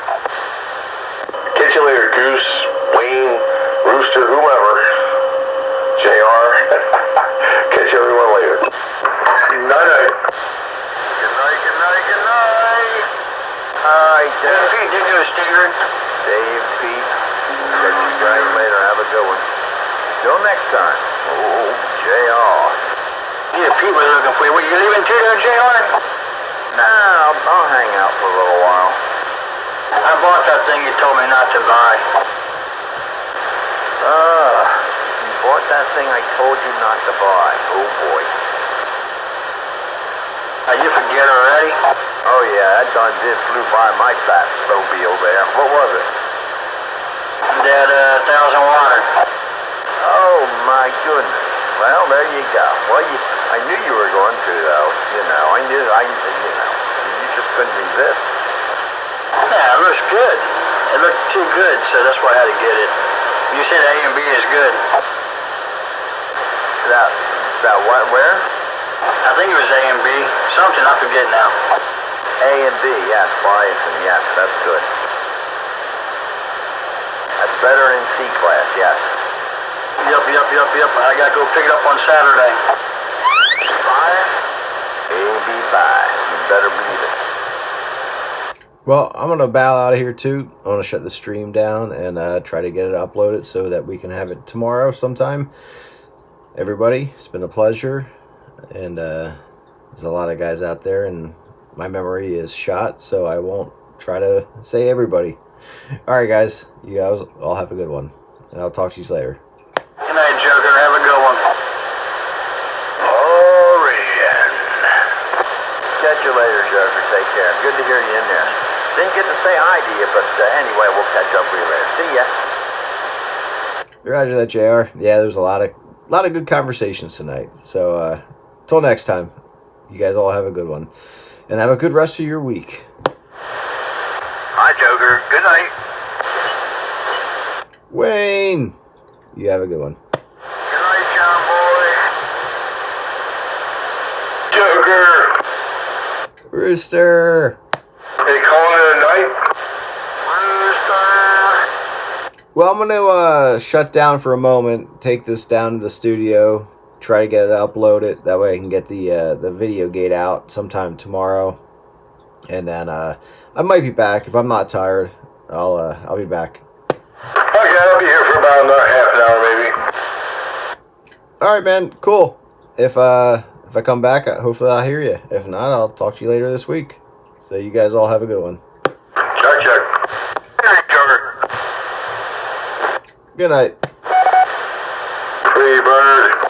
Catch you later, Goose, Wayne, Rooster, whomever. JR. Catch everyone later. Night-night. Good night, good night, good night. All right, Dave. Pete, did you do a stinger? Dave, Pete. Catch you guys later. Have a good one. Till next time. Oh, JR. Yeah, Pete was looking for you. What, you leaving too there, JR? Nah, I'll hang out for a little while. I bought that thing you told me not to buy. You bought that thing I told you not to buy. Oh, boy. You forget already? Oh, yeah, that done did flew by my fat snowmobile there. What was it? That 1,000 water. Oh, my goodness. Well, there you go. Well, I knew you were going to, though. You just couldn't resist. Yeah, it looks good. It looked too good, so that's why I had to get it. You said A and B is good. That what, where? I think it was A and B. Something, I forget now. A and B, yes, Biason, yes, that's good. That's better than C-class, yes. Yup. I gotta go pick it up on Saturday. Bias? A-B bias, you better believe it. Well, I'm going to bow out of here too. I want to shut the stream down and try to get it uploaded so that we can have it tomorrow sometime. Everybody, it's been a pleasure. And there's a lot of guys out there and my memory is shot, so I won't try to say everybody. All right, guys. You guys all have a good one. And I'll talk to you later. Good night, Joker. Have a good one. Orion. Catch you later, Joker. Take care. Good to hear you in there. Didn't get to say hi to you, but anyway, we'll catch up with you later. See ya. Roger that, JR. Yeah, there's a lot of good conversations tonight. So till next time, you guys all have a good one. And have a good rest of your week. Hi, Joker. Good night. Wayne, you have a good one. Good night, John boy. Joker. Rooster. Hey, calling it a night? Well, I'm going to shut down for a moment, take this down to the studio, try to get it uploaded. That way I can get the video gate out sometime tomorrow. And then I might be back. If I'm not tired, I'll be back. Okay, I'll be here for about another half an hour, maybe. All right, man. Cool. If I come back, hopefully I'll hear you. If not, I'll talk to you later this week. So you guys all have a good one. Check. Hey, Joker. Good night. Free bird.